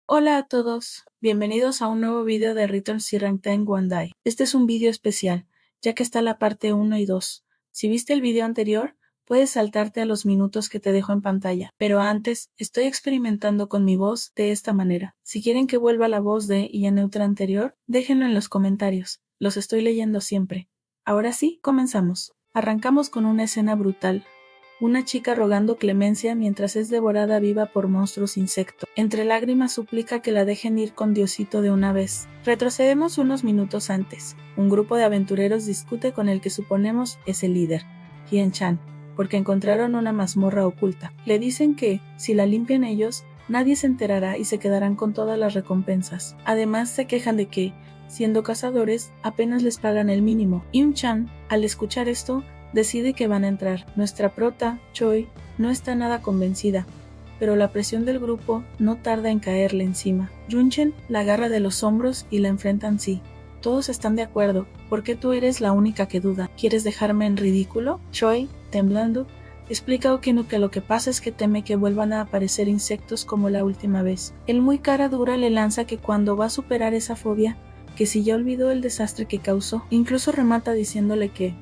Hola a todos, bienvenidos a un nuevo video de Return Sirangtang Wandai. Este es un video especial, ya que está la parte 1 y 2. Si viste el video anterior, puedes saltarte a los minutos que te dejo en pantalla. Pero antes, estoy experimentando con mi voz de esta manera. Si quieren que vuelva la voz de Ianeutra anterior, déjenlo en los comentarios. Los estoy leyendo siempre. Ahora sí, comenzamos. Arrancamos con una escena brutal. Una chica rogando clemencia mientras es devorada viva por monstruos insectos. Entre lágrimas suplica que la dejen ir con Diosito de una vez. Retrocedemos unos minutos antes. Un grupo de aventureros discute con el que suponemos es el líder, Hien Chan, porque encontraron una mazmorra oculta. Le dicen que, si la limpian ellos, nadie se enterará y se quedarán con todas las recompensas. Además se quejan de que, siendo cazadores, apenas les pagan el mínimo. Hien Chan, al escuchar esto, decide que van a entrar. Nuestra prota, Choi, no está nada convencida, pero la presión del grupo no tarda en caerle encima. Yunchen la agarra de los hombros y la enfrentan sí. Todos están de acuerdo, porque tú eres la única que duda. ¿Quieres dejarme en ridículo? Choi, temblando, explica a Okinu que lo que pasa es que teme que vuelvan a aparecer insectos como la última vez. El muy cara dura le lanza que cuando va a superar esa fobia, que si ya olvidó el desastre que causó, incluso remata diciéndole que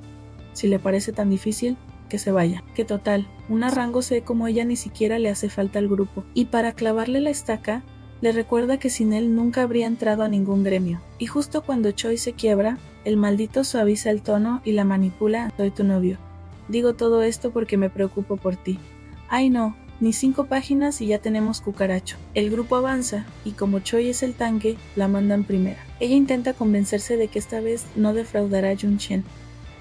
si le parece tan difícil, que se vaya. Que total, una rango C como ella ni siquiera le hace falta al grupo. Y para clavarle la estaca, le recuerda que sin él nunca habría entrado a ningún gremio. Y justo cuando Choi se quiebra, el maldito suaviza el tono y la manipula. Soy tu novio. Digo todo esto porque me preocupo por ti. Ay no, ni 5 páginas y ya tenemos cucaracho. El grupo avanza, y como Choi es el tanque, la mandan primera. Ella intenta convencerse de que esta vez no defraudará a Yunchen,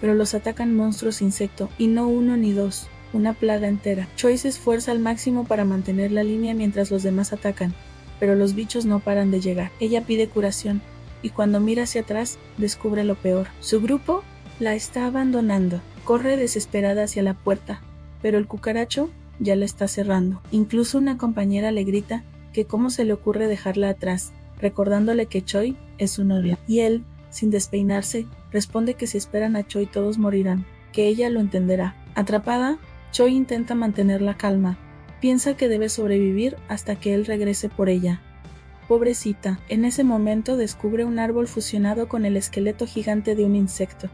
pero los atacan monstruos insecto, y no uno ni dos, una plaga entera. Choi se esfuerza al máximo para mantener la línea mientras los demás atacan, pero los bichos no paran de llegar. Ella pide curación, y cuando mira hacia atrás, descubre lo peor. Su grupo la está abandonando. Corre desesperada hacia la puerta, pero el cucaracho ya la está cerrando. Incluso una compañera le grita que cómo se le ocurre dejarla atrás, recordándole que Choi es su novia, y él, sin despeinarse, responde que si esperan a Choi todos morirán, que ella lo entenderá. Atrapada, Choi intenta mantener la calma. Piensa que debe sobrevivir hasta que él regrese por ella. Pobrecita, en ese momento descubre un árbol fusionado con el esqueleto gigante de un insecto.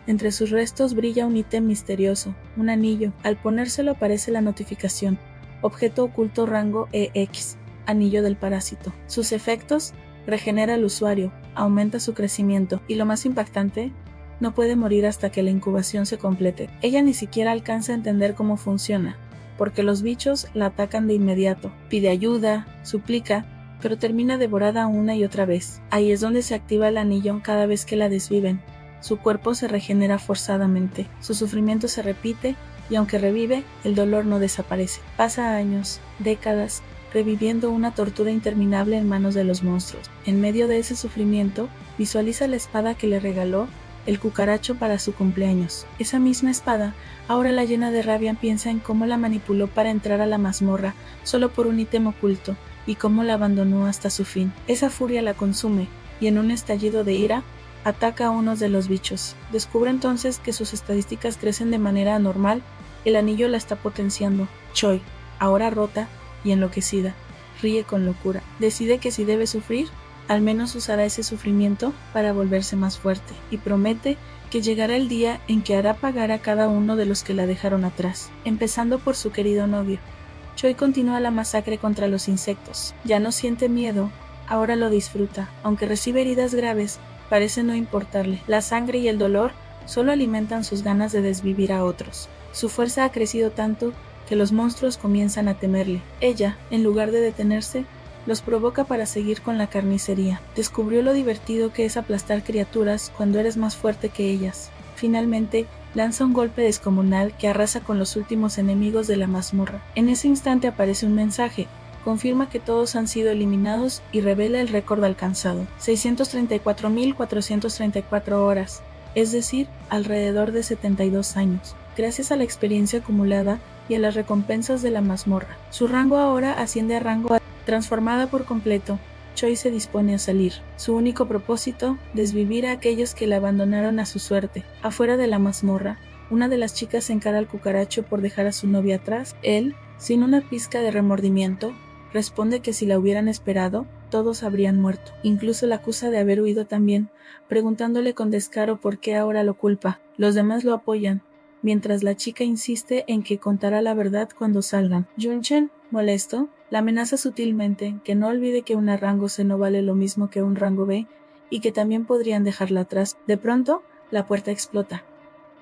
Entre sus restos brilla un ítem misterioso, un anillo. Al ponérselo aparece la notificación: objeto oculto rango EX, anillo del parásito. Sus efectos: regenera al usuario, aumenta su crecimiento y lo más impactante, no puede morir hasta que la incubación se complete. Ella ni siquiera alcanza a entender cómo funciona, porque los bichos la atacan de inmediato. Pide ayuda, suplica, pero termina devorada una y otra vez. Ahí es donde se activa el anillo cada vez que la desviven. Su cuerpo se regenera forzadamente, su sufrimiento se repite y aunque revive, el dolor no desaparece. Pasa años, décadas, reviviendo una tortura interminable en manos de los monstruos. En medio de ese sufrimiento, visualiza la espada que le regaló el cucaracho para su cumpleaños. Esa misma espada, ahora la llena de rabia, piensa en cómo la manipuló para entrar a la mazmorra solo por un ítem oculto y cómo la abandonó hasta su fin. Esa furia la consume y en un estallido de ira, ataca a unos de los bichos. Descubre entonces que sus estadísticas crecen de manera anormal. El anillo la está potenciando. Choi, ahora rota y enloquecida, ríe con locura. Decide que si debe sufrir, al menos usará ese sufrimiento para volverse más fuerte, y promete que llegará el día en que hará pagar a cada uno de los que la dejaron atrás, empezando por su querido novio. Choi continúa la masacre contra los insectos. Ya no siente miedo, ahora lo disfruta. Aunque recibe heridas graves, parece no importarle. La sangre y el dolor solo alimentan sus ganas de desvivir a otros. Su fuerza ha crecido tanto que los monstruos comienzan a temerle. Ella, en lugar de detenerse, los provoca para seguir con la carnicería. Descubrió lo divertido que es aplastar criaturas cuando eres más fuerte que ellas. Finalmente, lanza un golpe descomunal que arrasa con los últimos enemigos de la mazmorra. En ese instante aparece un mensaje. Confirma que todos han sido eliminados y revela el récord alcanzado: 634.434 horas, es decir, alrededor de 72 años, gracias a la experiencia acumulada y a las recompensas de la mazmorra. Su rango ahora asciende a rango A. Transformada por completo, Choi se dispone a salir. Su único propósito: desvivir a aquellos que la abandonaron a su suerte. Afuera de la mazmorra, una de las chicas encara al cucaracho por dejar a su novia atrás. Él, sin una pizca de remordimiento, responde que si la hubieran esperado, todos habrían muerto. Incluso la acusa de haber huido también, preguntándole con descaro por qué ahora lo culpa. Los demás lo apoyan, mientras la chica insiste en que contará la verdad cuando salgan. Junchen, molesto, la amenaza sutilmente que no olvide que una rango C no vale lo mismo que un rango B y que también podrían dejarla atrás. De pronto, la puerta explota.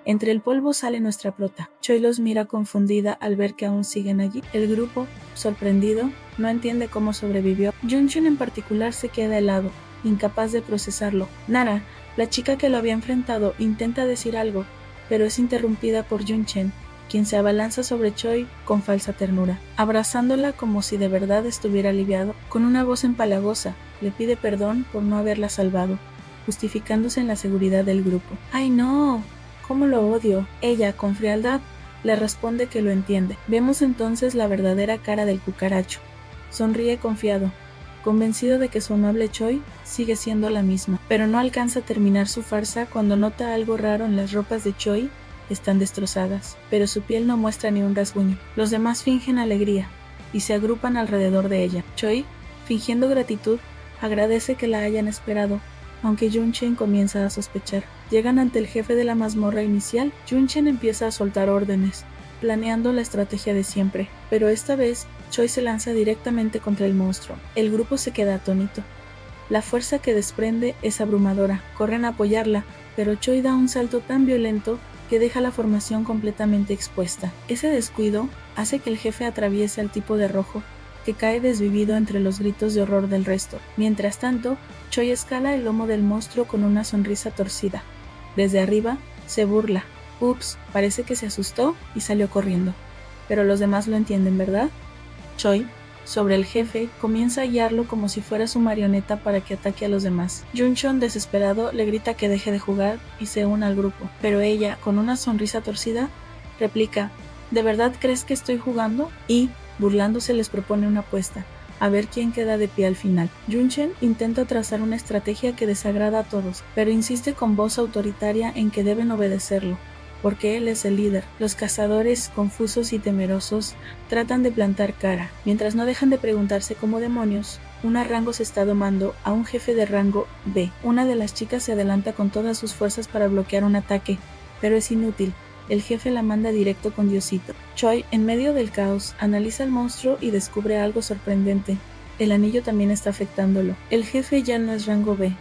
Entre el polvo sale nuestra prota. Choi los mira confundida al ver que aún siguen allí. El grupo, sorprendido, no entiende cómo sobrevivió. Junchen en particular se queda helado, incapaz de procesarlo. Nara, la chica que lo había enfrentado, intenta decir algo, pero es interrumpida por Junchen, quien se abalanza sobre Choi con falsa ternura, abrazándola como si de verdad estuviera aliviado. Con una voz empalagosa, le pide perdón por no haberla salvado, justificándose en la seguridad del grupo. ¡Ay no! ¡Cómo lo odio! Ella, con frialdad, le responde que lo entiende. Vemos entonces la verdadera cara del cucaracho. Sonríe confiado, convencido de que su amable Choi sigue siendo la misma, pero no alcanza a terminar su farsa cuando nota algo raro en las ropas de Choi. Están destrozadas, pero su piel no muestra ni un rasguño. Los demás fingen alegría y se agrupan alrededor de ella. Choi, fingiendo gratitud, agradece que la hayan esperado, aunque Junchen comienza a sospechar. Llegan ante el jefe de la mazmorra inicial. Junchen empieza a soltar órdenes, planeando la estrategia de siempre, pero esta vez Choi se lanza directamente contra el monstruo. El grupo se queda atónito. La fuerza que desprende es abrumadora. Corren a apoyarla, pero Choi da un salto tan violento que deja la formación completamente expuesta. Ese descuido hace que el jefe atraviese al tipo de rojo, que cae desvivido entre los gritos de horror del resto. Mientras tanto, Choi escala el lomo del monstruo con una sonrisa torcida. Desde arriba, se burla. Ups, parece que se asustó y salió corriendo. Pero los demás lo entienden, ¿verdad? Choi, sobre el jefe, comienza a guiarlo como si fuera su marioneta para que ataque a los demás. Juncheon, desesperado, le grita que deje de jugar y se una al grupo. Pero ella, con una sonrisa torcida, replica: ¿de verdad crees que estoy jugando? Y, burlándose, les propone una apuesta, a ver quién queda de pie al final. Junchen intenta trazar una estrategia que desagrada a todos, pero insiste con voz autoritaria en que deben obedecerlo, porque él es el líder. Los cazadores, confusos y temerosos, tratan de plantar cara, mientras no dejan de preguntarse cómo demonios una rango se está domando a un jefe de rango B. Una de las chicas se adelanta con todas sus fuerzas para bloquear un ataque, pero es inútil. El jefe la manda directo con Diosito. Choi, en medio del caos, analiza al monstruo y descubre algo sorprendente. El anillo también está afectándolo. El jefe ya no es rango B,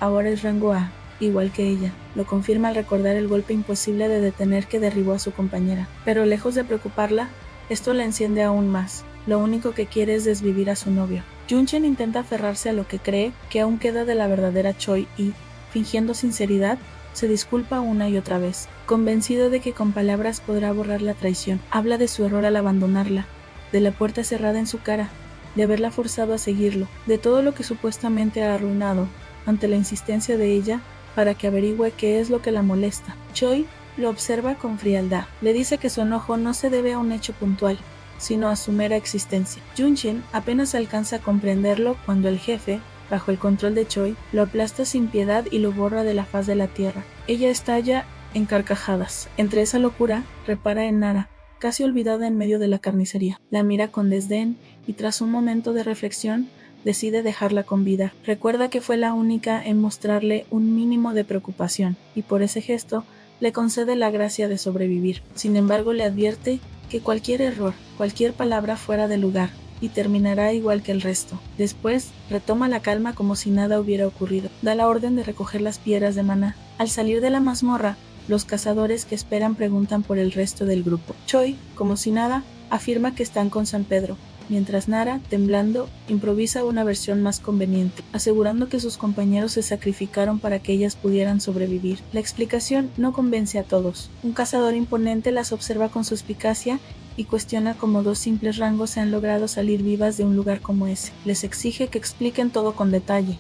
ahora es rango A, igual que ella. Lo confirma al recordar el golpe imposible de detener que derribó a su compañera. Pero lejos de preocuparla, esto la enciende aún más. Lo único que quiere es desvivir a su novio. Junchen intenta aferrarse a lo que cree que aún queda de la verdadera Choi y, fingiendo sinceridad, se disculpa una y otra vez, convencido de que con palabras podrá borrar la traición. Habla de su error al abandonarla, de la puerta cerrada en su cara, de haberla forzado a seguirlo, de todo lo que supuestamente ha arruinado, ante la insistencia de ella para que averigüe qué es lo que la molesta. Choi lo observa con frialdad. Le dice que su enojo no se debe a un hecho puntual, sino a su mera existencia. Junchen apenas alcanza a comprenderlo cuando el jefe, bajo el control de Choi, lo aplasta sin piedad y lo borra de la faz de la tierra. Ella estalla en carcajadas. Entre esa locura, repara en Nara, casi olvidada en medio de la carnicería. La mira con desdén y tras un momento de reflexión, decide dejarla con vida. Recuerda que fue la única en mostrarle un mínimo de preocupación, y por ese gesto le concede la gracia de sobrevivir. Sin embargo, le advierte que cualquier error, cualquier palabra fuera de lugar, y terminará igual que el resto. Después, retoma la calma como si nada hubiera ocurrido. Da la orden de recoger las piedras de maná. Al salir de la mazmorra, los cazadores que esperan preguntan por el resto del grupo. Choi, como si nada, afirma que están con San Pedro, mientras Nara, temblando, improvisa una versión más conveniente, asegurando que sus compañeros se sacrificaron para que ellas pudieran sobrevivir. La explicación no convence a todos. Un cazador imponente las observa con suspicacia y cuestiona cómo dos simples rangos se han logrado salir vivas de un lugar como ese. Les exige que expliquen todo con detalle,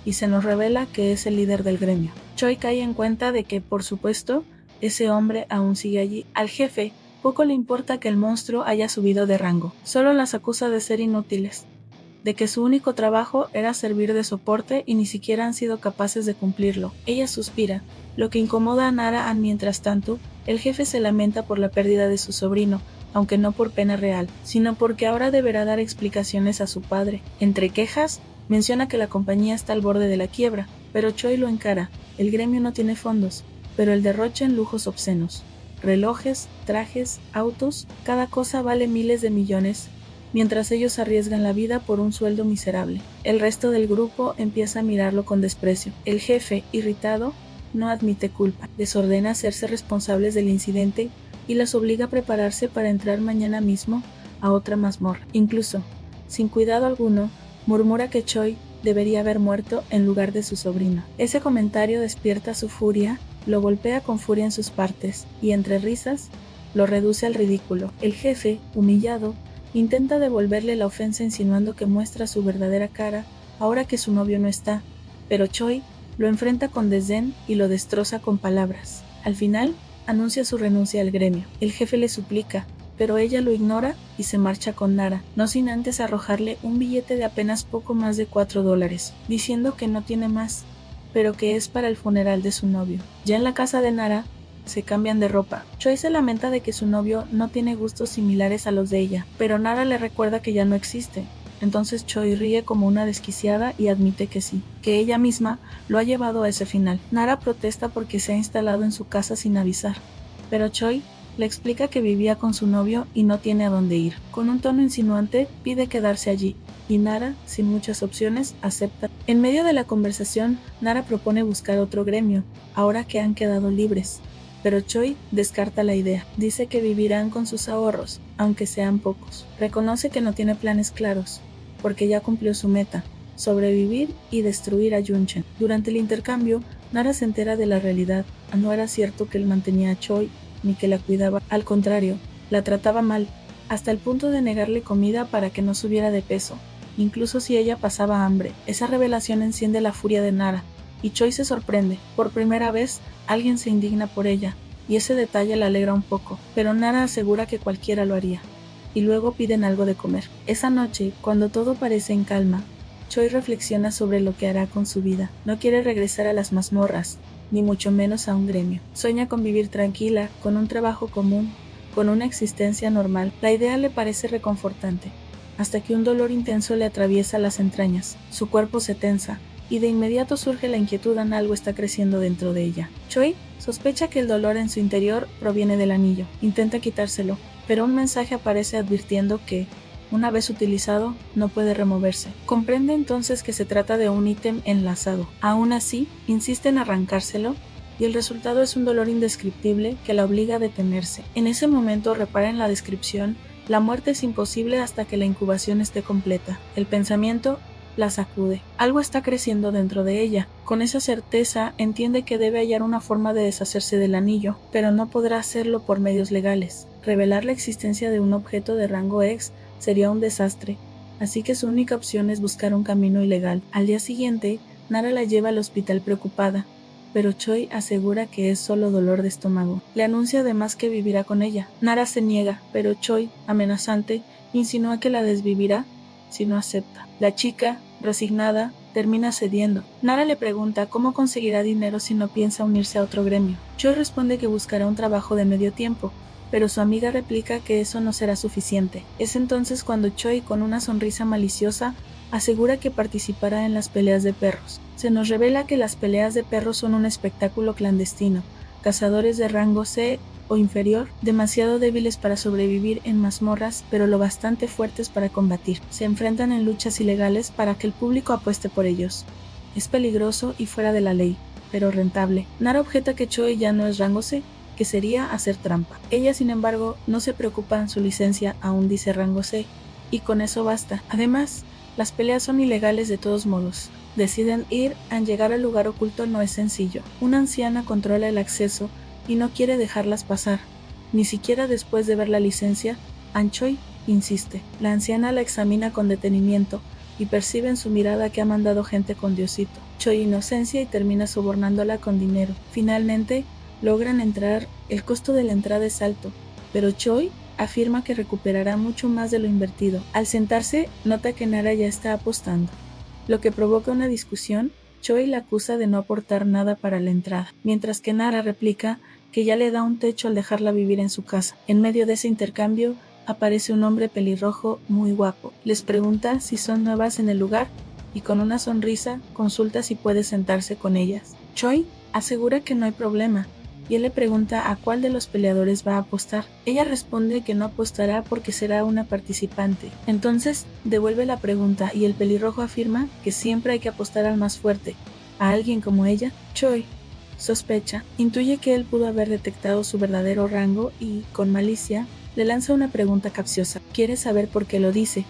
y se nos revela que es el líder del gremio. Choi cae en cuenta de que, por supuesto, ese hombre aún sigue allí. Al jefe poco le importa que el monstruo haya subido de rango, solo las acusa de ser inútiles, de que su único trabajo era servir de soporte y ni siquiera han sido capaces de cumplirlo. Ella suspira, lo que incomoda a Nara. Mientras tanto, el jefe se lamenta por la pérdida de su sobrino, aunque no por pena real, sino porque ahora deberá dar explicaciones a su padre. Entre quejas, menciona que la compañía está al borde de la quiebra, pero Choi lo encara. El gremio no tiene fondos, pero el derroche en lujos obscenos. Relojes, trajes, autos, cada cosa vale miles de millones, mientras ellos arriesgan la vida por un sueldo miserable. El resto del grupo empieza a mirarlo con desprecio. El jefe, irritado, no admite culpa, les ordena hacerse responsables del incidente y las obliga a prepararse para entrar mañana mismo a otra mazmorra. Incluso, sin cuidado alguno, murmura que Choi debería haber muerto en lugar de su sobrino. Ese comentario despierta su furia, lo golpea con furia en sus partes y, entre risas, lo reduce al ridículo. El jefe, humillado, intenta devolverle la ofensa insinuando que muestra su verdadera cara ahora que su novio no está, pero Choi lo enfrenta con desdén y lo destroza con palabras. Al final, anuncia su renuncia al gremio. El jefe le suplica, pero ella lo ignora y se marcha con Nara, no sin antes arrojarle un billete de apenas poco más de $4, diciendo que no tiene más, pero que es para el funeral de su novio. Ya en la casa de Nara, se cambian de ropa. Choi se lamenta de que su novio no tiene gustos similares a los de ella, pero Nara le recuerda que ya no existe. Entonces Choi ríe como una desquiciada y admite que sí, que ella misma lo ha llevado a ese final. Nara protesta porque se ha instalado en su casa sin avisar, pero Choi le explica que vivía con su novio y no tiene a dónde ir. Con un tono insinuante pide quedarse allí, y Nara, sin muchas opciones, acepta. En medio de la conversación, Nara propone buscar otro gremio, ahora que han quedado libres. Pero Choi descarta la idea. Dice que vivirán con sus ahorros, aunque sean pocos. Reconoce que no tiene planes claros, porque ya cumplió su meta, sobrevivir y destruir a Yunchen. Durante el intercambio, Nara se entera de la realidad. No era cierto que él mantenía a Choi, ni que la cuidaba. Al contrario, la trataba mal, hasta el punto de negarle comida para que no subiera de peso, incluso si ella pasaba hambre. Esa revelación enciende la furia de Nara, y Choi se sorprende. Por primera vez, alguien se indigna por ella, y ese detalle la alegra un poco, pero Nara asegura que cualquiera lo haría, y luego piden algo de comer. Esa noche, cuando todo parece en calma, Choi reflexiona sobre lo que hará con su vida. No quiere regresar a las mazmorras, ni mucho menos a un gremio. Sueña con vivir tranquila, con un trabajo común, con una existencia normal. La idea le parece reconfortante, hasta que un dolor intenso le atraviesa las entrañas. Su cuerpo se tensa, y de inmediato surge la inquietud en algo está creciendo dentro de ella. Choi sospecha que el dolor en su interior proviene del anillo. Intenta quitárselo, pero un mensaje aparece advirtiendo que, una vez utilizado, no puede removerse. Comprende entonces que se trata de un ítem enlazado. Aún así, insiste en arrancárselo, y el resultado es un dolor indescriptible que la obliga a detenerse. En ese momento repara en la descripción: la muerte es imposible hasta que la incubación esté completa. El pensamiento la sacude. Algo está creciendo dentro de ella. Con esa certeza entiende que debe hallar una forma de deshacerse del anillo, pero no podrá hacerlo por medios legales. Revelar la existencia de un objeto de rango X sería un desastre, así que su única opción es buscar un camino ilegal. Al día siguiente, Nara la lleva al hospital preocupada, pero Choi asegura que es solo dolor de estómago. Le anuncia además que vivirá con ella. Nara se niega, pero Choi, amenazante, insinúa que la desvivirá si no acepta. La chica, resignada, termina cediendo. Nara le pregunta cómo conseguirá dinero si no piensa unirse a otro gremio. Choi responde que buscará un trabajo de medio tiempo, pero su amiga replica que eso no será suficiente. Es entonces cuando Choi, con una sonrisa maliciosa, asegura que participará en las peleas de perros. Se nos revela que las peleas de perros son un espectáculo clandestino. Cazadores de rango C o inferior, demasiado débiles para sobrevivir en mazmorras, pero lo bastante fuertes para combatir. Se enfrentan en luchas ilegales para que el público apueste por ellos. Es peligroso y fuera de la ley, pero rentable. Nara objeta que Choi ya no es rango C, que sería hacer trampa. Ella, sin embargo, no se preocupa en su licencia, aún dice rango C, y con eso basta. Además, las peleas son ilegales de todos modos. Deciden ir, al llegar al lugar oculto no es sencillo. Una anciana controla el acceso y no quiere dejarlas pasar. Ni siquiera después de ver la licencia, Choi insiste. La anciana la examina con detenimiento y percibe en su mirada que ha mandado gente con Diosito. Choi inocencia y termina sobornándola con dinero. Finalmente, logran entrar. El costo de la entrada es alto, pero Choi afirma que recuperará mucho más de lo invertido. Al sentarse, nota que Nara ya está apostando, lo que provoca una discusión. Choi la acusa de no aportar nada para la entrada, mientras que Nara replica que ya le da un techo al dejarla vivir en su casa. En medio de ese intercambio, aparece un hombre pelirrojo muy guapo. Les pregunta si son nuevas en el lugar y con una sonrisa consulta si puede sentarse con ellas. Choi asegura que no hay problema y él le pregunta a cuál de los peleadores va a apostar. Ella responde que no apostará porque será una participante. Entonces devuelve la pregunta y el pelirrojo afirma que siempre hay que apostar al más fuerte, a alguien como ella. Choi sospecha, intuye que él pudo haber detectado su verdadero rango y, con malicia, le lanza una pregunta capciosa. Quiere saber por qué lo dice,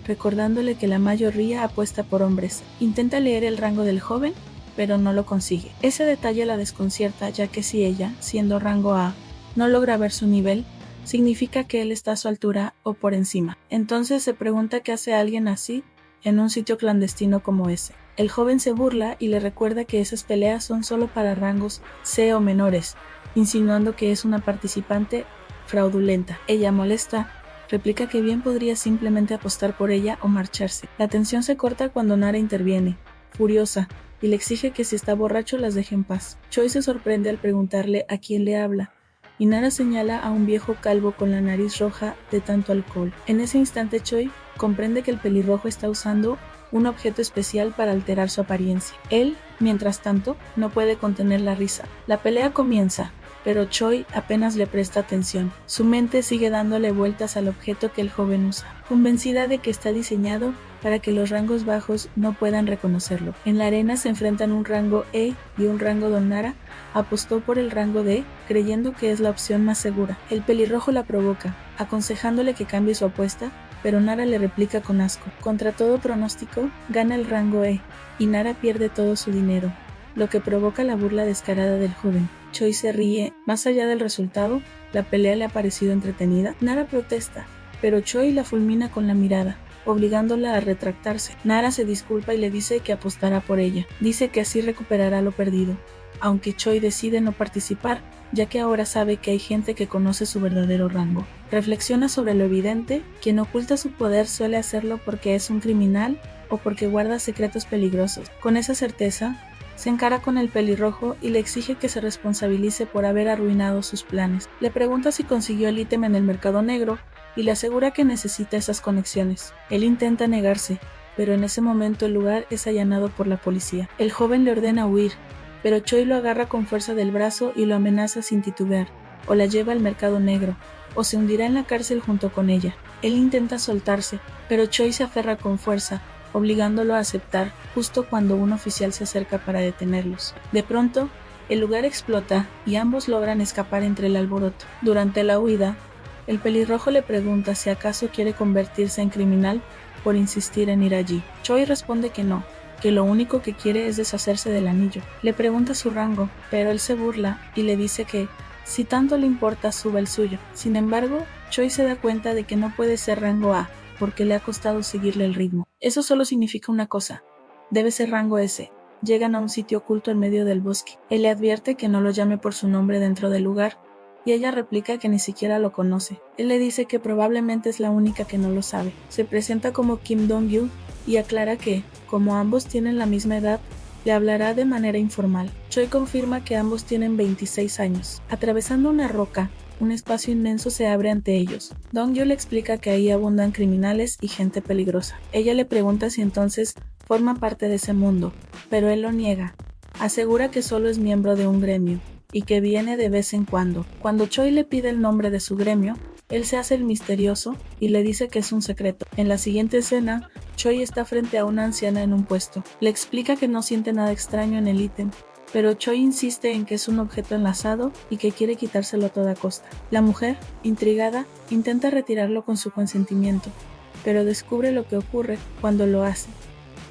recordándole que la mayoría apuesta por hombres. Intenta leer el rango del joven, pero no lo consigue. Ese detalle la desconcierta, ya que si ella, siendo rango A, no logra ver su nivel, significa que él está a su altura o por encima. Entonces se pregunta qué hace alguien así en un sitio clandestino como ese. El joven se burla y le recuerda que esas peleas son solo para rangos C o menores, insinuando que es una participante fraudulenta. Ella, molesta, replica que bien podría simplemente apostar por ella o marcharse. La tensión se corta cuando Nara interviene, furiosa, y le exige que si está borracho las deje en paz. Choi se sorprende al preguntarle a quién le habla, y Nara señala a un viejo calvo con la nariz roja de tanto alcohol. En ese instante Choi comprende que el pelirrojo está usando un objeto especial para alterar su apariencia. Él, mientras tanto, no puede contener la risa. La pelea comienza, pero Choi apenas le presta atención. Su mente sigue dándole vueltas al objeto que el joven usa, convencida de que está diseñado para que los rangos bajos no puedan reconocerlo. En la arena se enfrentan un rango E y un rango D. Nara apostó por el rango D, creyendo que es la opción más segura. El pelirrojo la provoca, aconsejándole que cambie su apuesta, pero Nara le replica con asco. Contra todo pronóstico, gana el rango E, y Nara pierde todo su dinero, lo que provoca la burla descarada del joven. Choi se ríe. Más allá del resultado, la pelea le ha parecido entretenida. Nara protesta, pero Choi la fulmina con la mirada, obligándola a retractarse. Nara se disculpa y le dice que apostará por ella. Dice que así recuperará lo perdido, aunque Choi decide no participar, ya que ahora sabe que hay gente que conoce su verdadero rango. Reflexiona sobre lo evidente: quien oculta su poder suele hacerlo porque es un criminal o porque guarda secretos peligrosos. Con esa certeza, se encara con el pelirrojo y le exige que se responsabilice por haber arruinado sus planes. Le pregunta si consiguió el ítem en el mercado negro y le asegura que necesita esas conexiones. Él intenta negarse, pero en ese momento el lugar es allanado por la policía. El joven le ordena huir, pero Choi lo agarra con fuerza del brazo y lo amenaza sin titubear. O la lleva al mercado negro, o se hundirá en la cárcel junto con ella. Él intenta soltarse, pero Choi se aferra con fuerza, obligándolo a aceptar justo cuando un oficial se acerca para detenerlos. De pronto, el lugar explota y ambos logran escapar entre el alboroto. Durante la huida, el pelirrojo le pregunta si acaso quiere convertirse en criminal por insistir en ir allí. Choi responde que no, que lo único que quiere es deshacerse del anillo. Le pregunta su rango, pero él se burla y le dice que, si tanto le importa, suba el suyo. Sin embargo, Choi se da cuenta de que no puede ser rango A, porque le ha costado seguirle el ritmo. Eso solo significa una cosa: debe ser rango S. Llegan a un sitio oculto en medio del bosque. Él le advierte que no lo llame por su nombre dentro del lugar, y ella replica que ni siquiera lo conoce. Él le dice que probablemente es la única que no lo sabe. Se presenta como Kim Dong-yu y aclara que, como ambos tienen la misma edad, le hablará de manera informal. Choi confirma que ambos tienen 26 años. Atravesando una roca, un espacio inmenso se abre ante ellos. Dong-yu le explica que ahí abundan criminales y gente peligrosa. Ella le pregunta si entonces forma parte de ese mundo, pero él lo niega. Asegura que solo es miembro de un gremio y que viene de vez en cuando. Cuando Choi le pide el nombre de su gremio, él se hace el misterioso y le dice que es un secreto. En la siguiente escena, Choi está frente a una anciana en un puesto. Le explica que no siente nada extraño en el ítem, pero Choi insiste en que es un objeto enlazado y que quiere quitárselo a toda costa. La mujer, intrigada, intenta retirarlo con su consentimiento, pero descubre lo que ocurre cuando lo hace.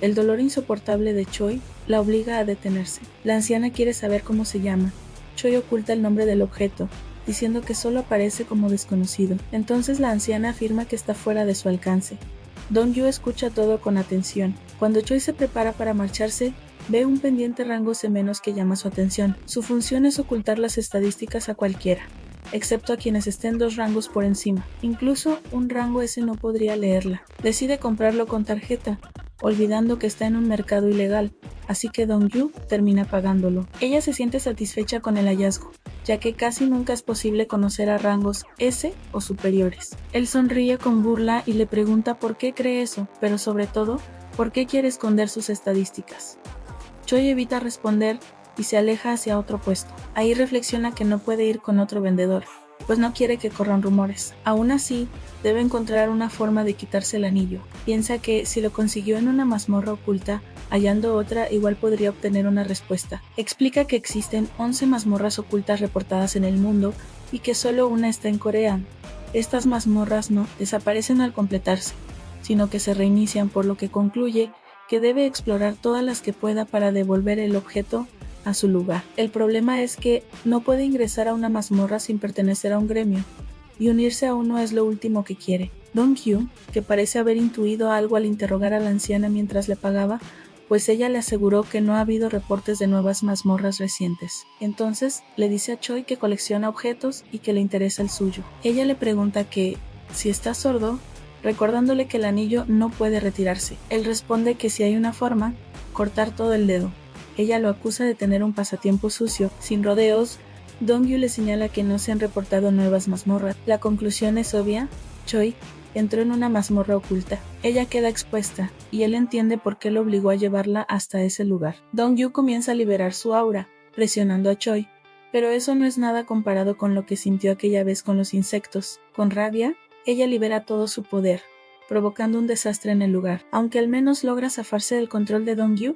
El dolor insoportable de Choi la obliga a detenerse. La anciana quiere saber cómo se llama. Choi oculta el nombre del objeto, diciendo que solo aparece como desconocido. Entonces la anciana afirma que está fuera de su alcance. Dong-yu escucha todo con atención. Cuando Choi se prepara para marcharse, ve un pendiente rango C- que llama su atención. Su función es ocultar las estadísticas a cualquiera, excepto a quienes estén 2 rangos por encima. Incluso un rango S no podría leerla. Decide comprarlo con tarjeta, olvidando que está en un mercado ilegal, así que Dong-yu termina pagándolo. Ella se siente satisfecha con el hallazgo, ya que casi nunca es posible conocer a rangos S o superiores. Él sonríe con burla y le pregunta por qué cree eso, pero sobre todo, por qué quiere esconder sus estadísticas. Choi evita responder y se aleja hacia otro puesto. Ahí reflexiona que no puede ir con otro vendedor, pues no quiere que corran rumores. Aún así, debe encontrar una forma de quitarse el anillo. Piensa que si lo consiguió en una mazmorra oculta, hallando otra igual podría obtener una respuesta. Explica que existen 11 mazmorras ocultas reportadas en el mundo y que solo una está en Corea. Estas mazmorras no desaparecen al completarse, sino que se reinician, por lo que concluye que debe explorar todas las que pueda para devolver el objeto a su lugar. El problema es que no puede ingresar a una mazmorra sin pertenecer a un gremio, y unirse a uno es lo último que quiere. Dong-yu, que parece haber intuido algo al interrogar a la anciana mientras le pagaba, pues ella le aseguró que no ha habido reportes de nuevas mazmorras recientes. Entonces le dice a Choi que colecciona objetos y que le interesa el suyo. Ella le pregunta que si está sordo, recordándole que el anillo no puede retirarse. Él responde que si hay una forma, cortar todo el dedo. Ella lo acusa de tener un pasatiempo sucio. Sin rodeos, Dong-yu le señala que no se han reportado nuevas mazmorras. La conclusión es obvia: Choi entró en una mazmorra oculta. Ella queda expuesta, y él entiende por qué lo obligó a llevarla hasta ese lugar. Dong-yu comienza a liberar su aura, presionando a Choi, pero eso no es nada comparado con lo que sintió aquella vez con los insectos. Con rabia, ella libera todo su poder, provocando un desastre en el lugar. Aunque al menos logra zafarse del control de Dong-yu,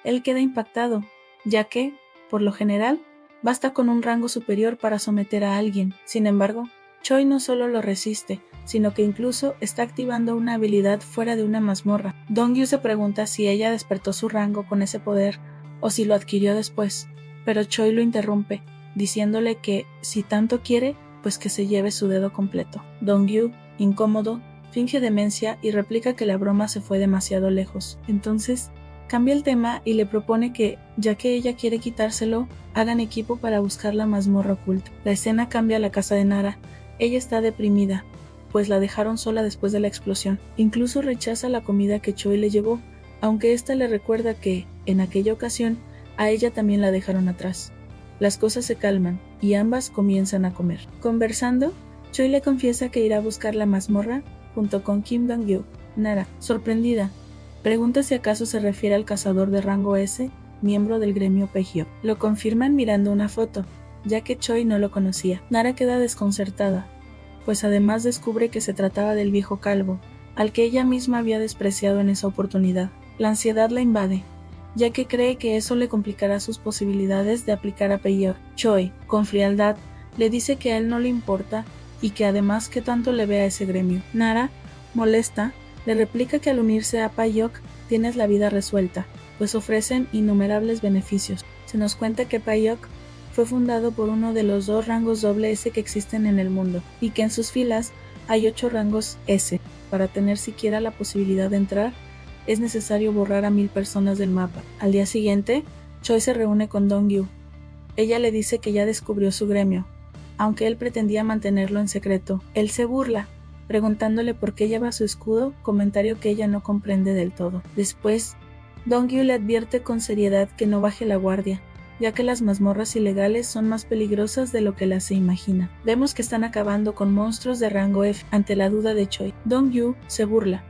él queda impactado, ya que, por lo general, basta con un rango superior para someter a alguien. Sin embargo, Choi no solo lo resiste, sino que incluso está activando una habilidad fuera de una mazmorra. Dong-yu se pregunta si ella despertó su rango con ese poder o si lo adquirió después, pero Choi lo interrumpe, diciéndole que, si tanto quiere, pues que se lleve su dedo completo. Dong-yu, incómodo, finge demencia y replica que la broma se fue demasiado lejos. Entonces, cambia el tema y le propone que, ya que ella quiere quitárselo, hagan equipo para buscar la mazmorra oculta. La escena cambia a la casa de Nara. Ella está deprimida, pues la dejaron sola después de la explosión. Incluso rechaza la comida que Choi le llevó, aunque ésta le recuerda que, en aquella ocasión, a ella también la dejaron atrás. Las cosas se calman y ambas comienzan a comer. Conversando, Choi le confiesa que irá a buscar la mazmorra junto con Kim Dong-yu. Nara, sorprendida, pregunta si acaso se refiere al cazador de rango S, miembro del gremio Pegyo. Lo confirman mirando una foto, ya que Choi no lo conocía. Nara queda desconcertada, pues además descubre que se trataba del viejo calvo, al que ella misma había despreciado en esa oportunidad. La ansiedad la invade, ya que cree que eso le complicará sus posibilidades de aplicar a Pegyo. Choi, con frialdad, le dice que a él no le importa y que además que tanto le ve a ese gremio. Nara, molesta, le replica que al unirse a Payok tienes la vida resuelta, pues ofrecen innumerables beneficios. Se nos cuenta que Payok fue fundado por uno de los 2 rangos doble S que existen en el mundo, y que en sus filas hay 8 rangos S. Para tener siquiera la posibilidad de entrar, es necesario borrar a 1000 personas del mapa. Al día siguiente, Choi se reúne con Dong-yu. Ella le dice que ya descubrió su gremio, aunque él pretendía mantenerlo en secreto. Él se burla, preguntándole por qué lleva su escudo, comentario que ella no comprende del todo. Después, Dong-yu le advierte con seriedad que no baje la guardia, ya que las mazmorras ilegales son más peligrosas de lo que la se imagina. Vemos que están acabando con monstruos de rango F ante la duda de Choi. Dong-yu se burla,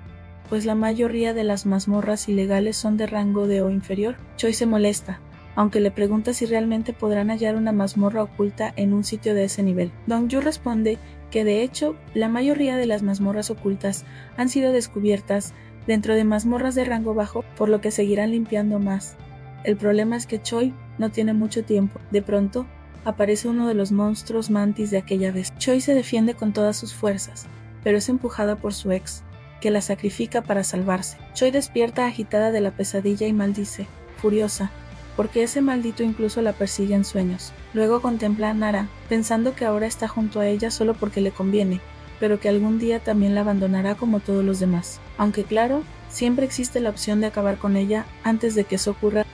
pues la mayoría de las mazmorras ilegales son de rango D o inferior. Choi se molesta, aunque le pregunta si realmente podrán hallar una mazmorra oculta en un sitio de ese nivel. Dong-yu responde que de hecho, la mayoría de las mazmorras ocultas han sido descubiertas dentro de mazmorras de rango bajo, por lo que seguirán limpiando más. El problema es que Choi no tiene mucho tiempo. De pronto, aparece uno de los monstruos mantis de aquella vez. Choi se defiende con todas sus fuerzas, pero es empujada por su ex, que la sacrifica para salvarse. Choi despierta agitada de la pesadilla y maldice, furiosa, porque ese maldito incluso la persigue en sueños. Luego contempla a Nara, pensando que ahora está junto a ella solo porque le conviene, pero que algún día también la abandonará como todos los demás. Aunque claro, siempre existe la opción de acabar con ella antes de que eso ocurra.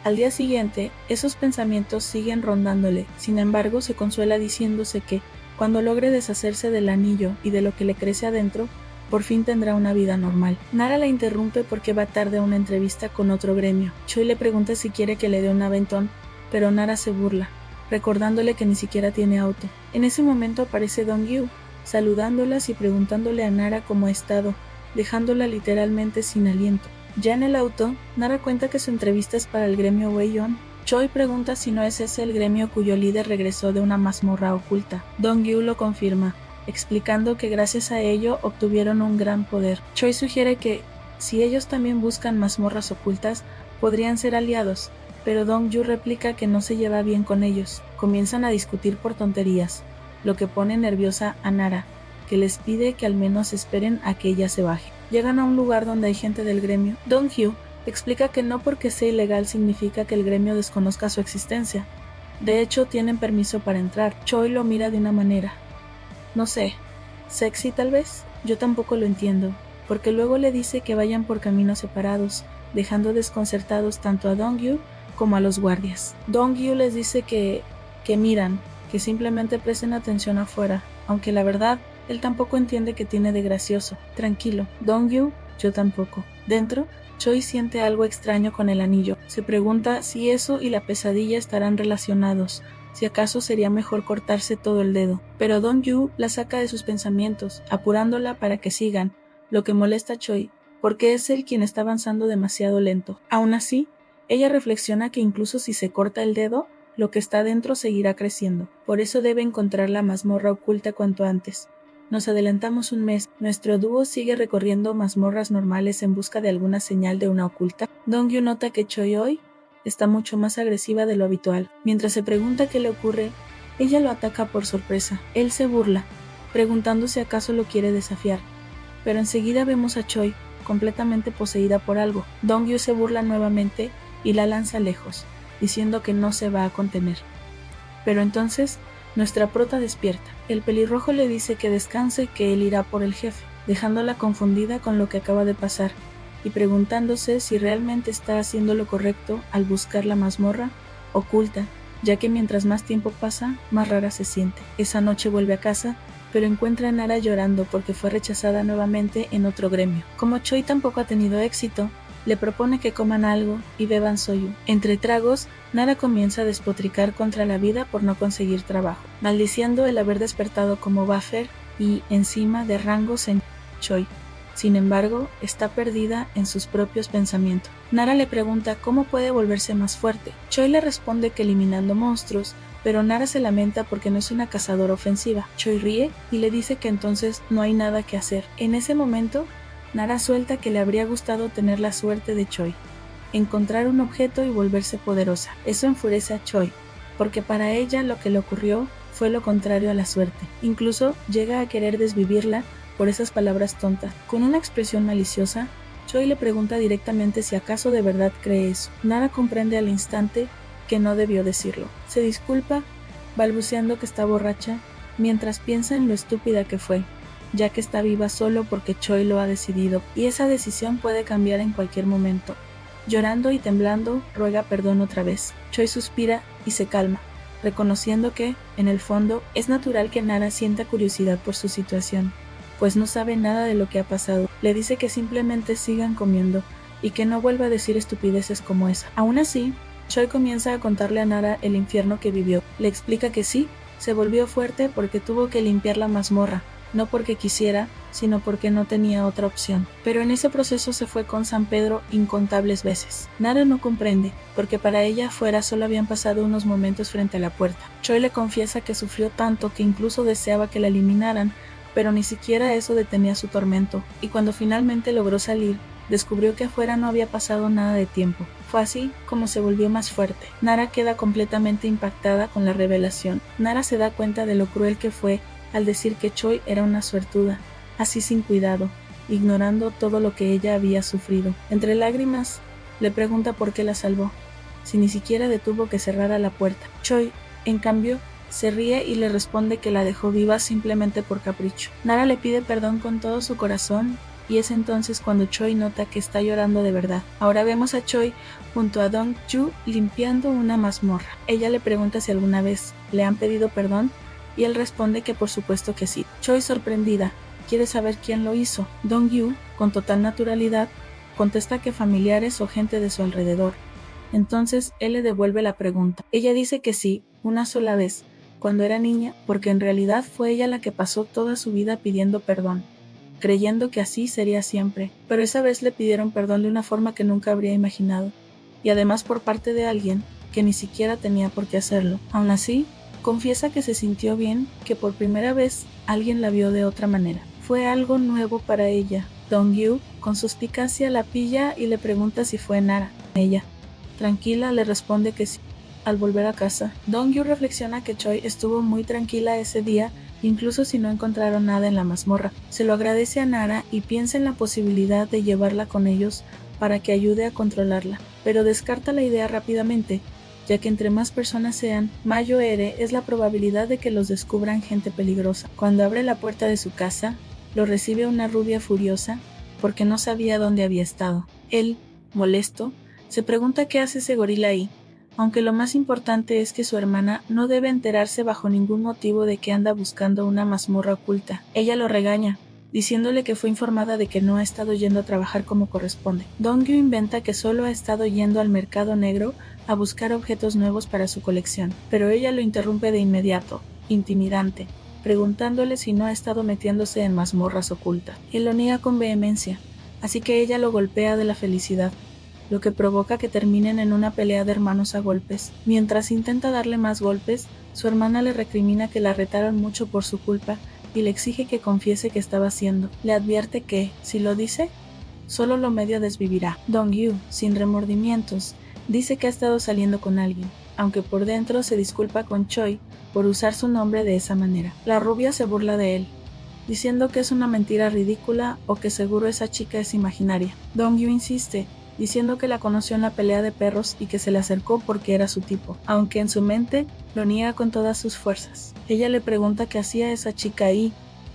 Al día siguiente, esos pensamientos siguen rondándole. Sin embargo, se consuela diciéndose que, cuando logre deshacerse del anillo y de lo que le crece adentro, por fin tendrá una vida normal. Nara la interrumpe porque va tarde a una entrevista con otro gremio. Choi le pregunta si quiere que le dé un aventón, pero Nara se burla, recordándole que ni siquiera tiene auto. En ese momento aparece Dong-Yu, saludándolas y preguntándole a Nara cómo ha estado, dejándola literalmente sin aliento. Ya en el auto, Nara cuenta que su entrevista es para el gremio Wei-On. Choi pregunta si no es ese el gremio cuyo líder regresó de una mazmorra oculta. Dong-Yu lo confirma, explicando que gracias a ello obtuvieron un gran poder. Choi sugiere que, si ellos también buscan mazmorras ocultas, podrían ser aliados, pero Dong-Yu replica que no se lleva bien con ellos. Comienzan a discutir por tonterías, lo que pone nerviosa a Nara, que les pide que al menos esperen a que ella se baje. Llegan a un lugar donde hay gente del gremio. Dong-Yu explica que no porque sea ilegal significa que el gremio desconozca su existencia. De hecho, tienen permiso para entrar. Choi lo mira de una manera, no sé, sexy tal vez. Yo tampoco lo entiendo, porque luego le dice que vayan por caminos separados, dejando desconcertados tanto a Dong-Yu como a los guardias. Dong-Yu les dice que miran, que simplemente presten atención afuera, aunque la verdad, él tampoco entiende que tiene de gracioso. Tranquilo, Dong-Yu, yo tampoco. Dentro, Choi siente algo extraño con el anillo. Se pregunta si eso y la pesadilla estarán relacionados, si acaso sería mejor cortarse todo el dedo. Pero Dong-Yu la saca de sus pensamientos, apurándola para que sigan, lo que molesta a Choi, porque es él quien está avanzando demasiado lento. Aún así, ella reflexiona que incluso si se corta el dedo, lo que está dentro seguirá creciendo. Por eso debe encontrar la mazmorra oculta cuanto antes. Nos adelantamos un mes. Nuestro dúo sigue recorriendo mazmorras normales en busca de alguna señal de una oculta. Dong-Yu nota que Choi hoy está mucho más agresiva de lo habitual. Mientras se pregunta qué le ocurre, ella lo ataca por sorpresa. Él se burla, preguntando si acaso lo quiere desafiar. Pero enseguida vemos a Choi, completamente poseída por algo. Dong-Yu se burla nuevamente y la lanza lejos, diciendo que no se va a contener. Pero entonces, nuestra prota despierta. El pelirrojo le dice que descanse y que él irá por el jefe, dejándola confundida con lo que acaba de pasar, y preguntándose si realmente está haciendo lo correcto al buscar la mazmorra oculta, ya que mientras más tiempo pasa, más rara se siente. Esa noche vuelve a casa, pero encuentra a Nara llorando porque fue rechazada nuevamente en otro gremio. Como Choi tampoco ha tenido éxito, le propone que coman algo y beban soju. Entre tragos, Nara comienza a despotricar contra la vida por no conseguir trabajo, maldiciendo el haber despertado como buffer y encima de rangos en Choi. Sin embargo, está perdida en sus propios pensamientos. Nara le pregunta cómo puede volverse más fuerte. Choi le responde que eliminando monstruos, pero Nara se lamenta porque no es una cazadora ofensiva. Choi ríe y le dice que entonces no hay nada que hacer. En ese momento, Nara suelta que le habría gustado tener la suerte de Choi, encontrar un objeto y volverse poderosa. Eso enfurece a Choi, porque para ella lo que le ocurrió fue lo contrario a la suerte. Incluso llega a querer desvivirla por esas palabras tontas. Con una expresión maliciosa, Choi le pregunta directamente si acaso de verdad cree eso. Nara comprende al instante que no debió decirlo. Se disculpa, balbuceando que está borracha, mientras piensa en lo estúpida que fue, ya que está viva solo porque Choi lo ha decidido, y esa decisión puede cambiar en cualquier momento. Llorando y temblando, ruega perdón otra vez. Choi suspira y se calma, reconociendo que, en el fondo, es natural que Nara sienta curiosidad por su situación, pues no sabe nada de lo que ha pasado. Le dice que simplemente sigan comiendo, y que no vuelva a decir estupideces como esa. Aún así, Choi comienza a contarle a Nara el infierno que vivió. Le explica que sí, se volvió fuerte porque tuvo que limpiar la mazmorra, no porque quisiera, sino porque no tenía otra opción. Pero en ese proceso se fue con San Pedro incontables veces. Nara no comprende, porque para ella afuera solo habían pasado unos momentos frente a la puerta. Choi le confiesa que sufrió tanto que incluso deseaba que la eliminaran, pero ni siquiera eso detenía su tormento, y cuando finalmente logró salir, descubrió que afuera no había pasado nada de tiempo. Fue así como se volvió más fuerte. Nara queda completamente impactada con la revelación. Nara se da cuenta de lo cruel que fue al decir que Choi era una suertuda, así sin cuidado, ignorando todo lo que ella había sufrido. Entre lágrimas, le pregunta por qué la salvó, si ni siquiera detuvo que cerrara la puerta. Choi, en cambio, se ríe y le responde que la dejó viva simplemente por capricho. Nara le pide perdón con todo su corazón, y es entonces cuando Choi nota que está llorando de verdad. Ahora vemos a Choi junto a Dong-Yu limpiando una mazmorra. Ella le pregunta si alguna vez le han pedido perdón, y él responde que por supuesto que sí. Choi, sorprendida, quiere saber quién lo hizo. Dong-yu, con total naturalidad, contesta que familiares o gente de su alrededor. Entonces él le devuelve la pregunta. Ella dice que sí, una sola vez, cuando era niña, porque en realidad fue ella la que pasó toda su vida pidiendo perdón, creyendo que así sería siempre, pero esa vez le pidieron perdón de una forma que nunca habría imaginado, y además por parte de alguien que ni siquiera tenía por qué hacerlo. Aún así, confiesa que se sintió bien, que por primera vez alguien la vio de otra manera. Fue algo nuevo para ella. Dong-yu, con suspicacia, la pilla y le pregunta si fue Nara. Ella, tranquila, le responde que sí. Al volver a casa, Dong-yu reflexiona que Choi estuvo muy tranquila ese día, incluso si no encontraron nada en la mazmorra. Se lo agradece a Nara y piensa en la posibilidad de llevarla con ellos para que ayude a controlarla, pero descarta la idea rápidamente, ya que entre más personas sean, mayor es la probabilidad de que los descubran gente peligrosa. Cuando abre la puerta de su casa, lo recibe una rubia furiosa porque no sabía dónde había estado. Él, molesto, se pregunta qué hace ese gorila ahí, aunque lo más importante es que su hermana no debe enterarse bajo ningún motivo de que anda buscando una mazmorra oculta. Ella lo regaña, diciéndole que fue informada de que no ha estado yendo a trabajar como corresponde. Dong-yu inventa que solo ha estado yendo al mercado negro a buscar objetos nuevos para su colección, pero ella lo interrumpe de inmediato, intimidante, preguntándole si no ha estado metiéndose en mazmorras ocultas. Él lo niega con vehemencia, así que ella lo golpea de la felicidad, lo que provoca que terminen en una pelea de hermanos a golpes. Mientras intenta darle más golpes, su hermana le recrimina que la retaron mucho por su culpa y le exige que confiese qué estaba haciendo. Le advierte que, si lo dice, solo lo medio desvivirá. Dong-yu, sin remordimientos, dice que ha estado saliendo con alguien, aunque por dentro se disculpa con Choi por usar su nombre de esa manera. La rubia se burla de él, diciendo que es una mentira ridícula o que seguro esa chica es imaginaria. Dong-yu insiste, diciendo que la conoció en la pelea de perros y que se le acercó porque era su tipo, aunque en su mente lo niega con todas sus fuerzas. Ella le pregunta qué hacía esa chica ahí,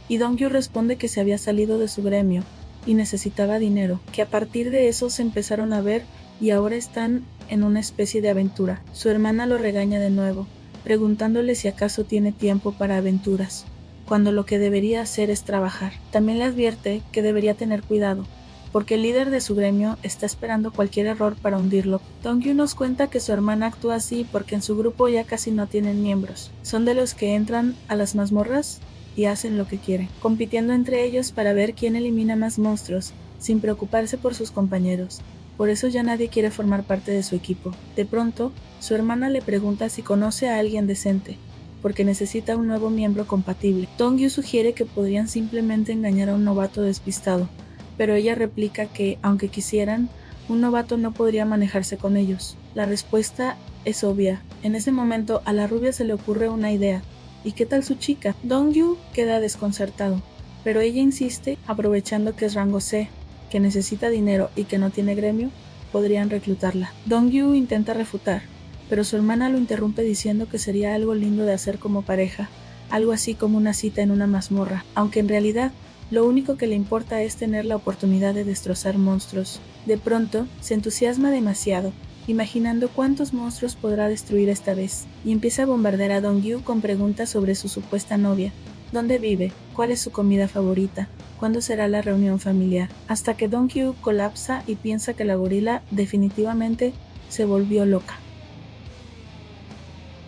y Dong-yu responde que se había salido de su gremio y necesitaba dinero, que a partir de eso se empezaron a ver y ahora están en una especie de aventura. Su hermana lo regaña de nuevo, preguntándole si acaso tiene tiempo para aventuras, cuando lo que debería hacer es trabajar. También le advierte que debería tener cuidado, porque el líder de su gremio está esperando cualquier error para hundirlo. Dong-yu nos cuenta que su hermana actúa así porque en su grupo ya casi no tienen miembros. Son de los que entran a las mazmorras y hacen lo que quieren, compitiendo entre ellos para ver quién elimina más monstruos, sin preocuparse por sus compañeros. Por eso ya nadie quiere formar parte de su equipo. De pronto, su hermana le pregunta si conoce a alguien decente, porque necesita un nuevo miembro compatible. Dong-yu sugiere que podrían simplemente engañar a un novato despistado, pero ella replica que, aunque quisieran, un novato no podría manejarse con ellos. La respuesta es obvia. En ese momento a la rubia se le ocurre una idea. ¿Y qué tal su chica? Dong-yu queda desconcertado, pero ella insiste, aprovechando que es rango C, que necesita dinero y que no tiene gremio, podrían reclutarla. Dong-yu intenta refutar, pero su hermana lo interrumpe diciendo que sería algo lindo de hacer como pareja, algo así como una cita en una mazmorra, aunque en realidad lo único que le importa es tener la oportunidad de destrozar monstruos. De pronto, se entusiasma demasiado, imaginando cuántos monstruos podrá destruir esta vez, y empieza a bombardear a Dong-yu con preguntas sobre su supuesta novia, dónde vive, cuál es su comida favorita, cuándo será la reunión familiar, hasta que Dong-yu colapsa y piensa que la gorila definitivamente se volvió loca.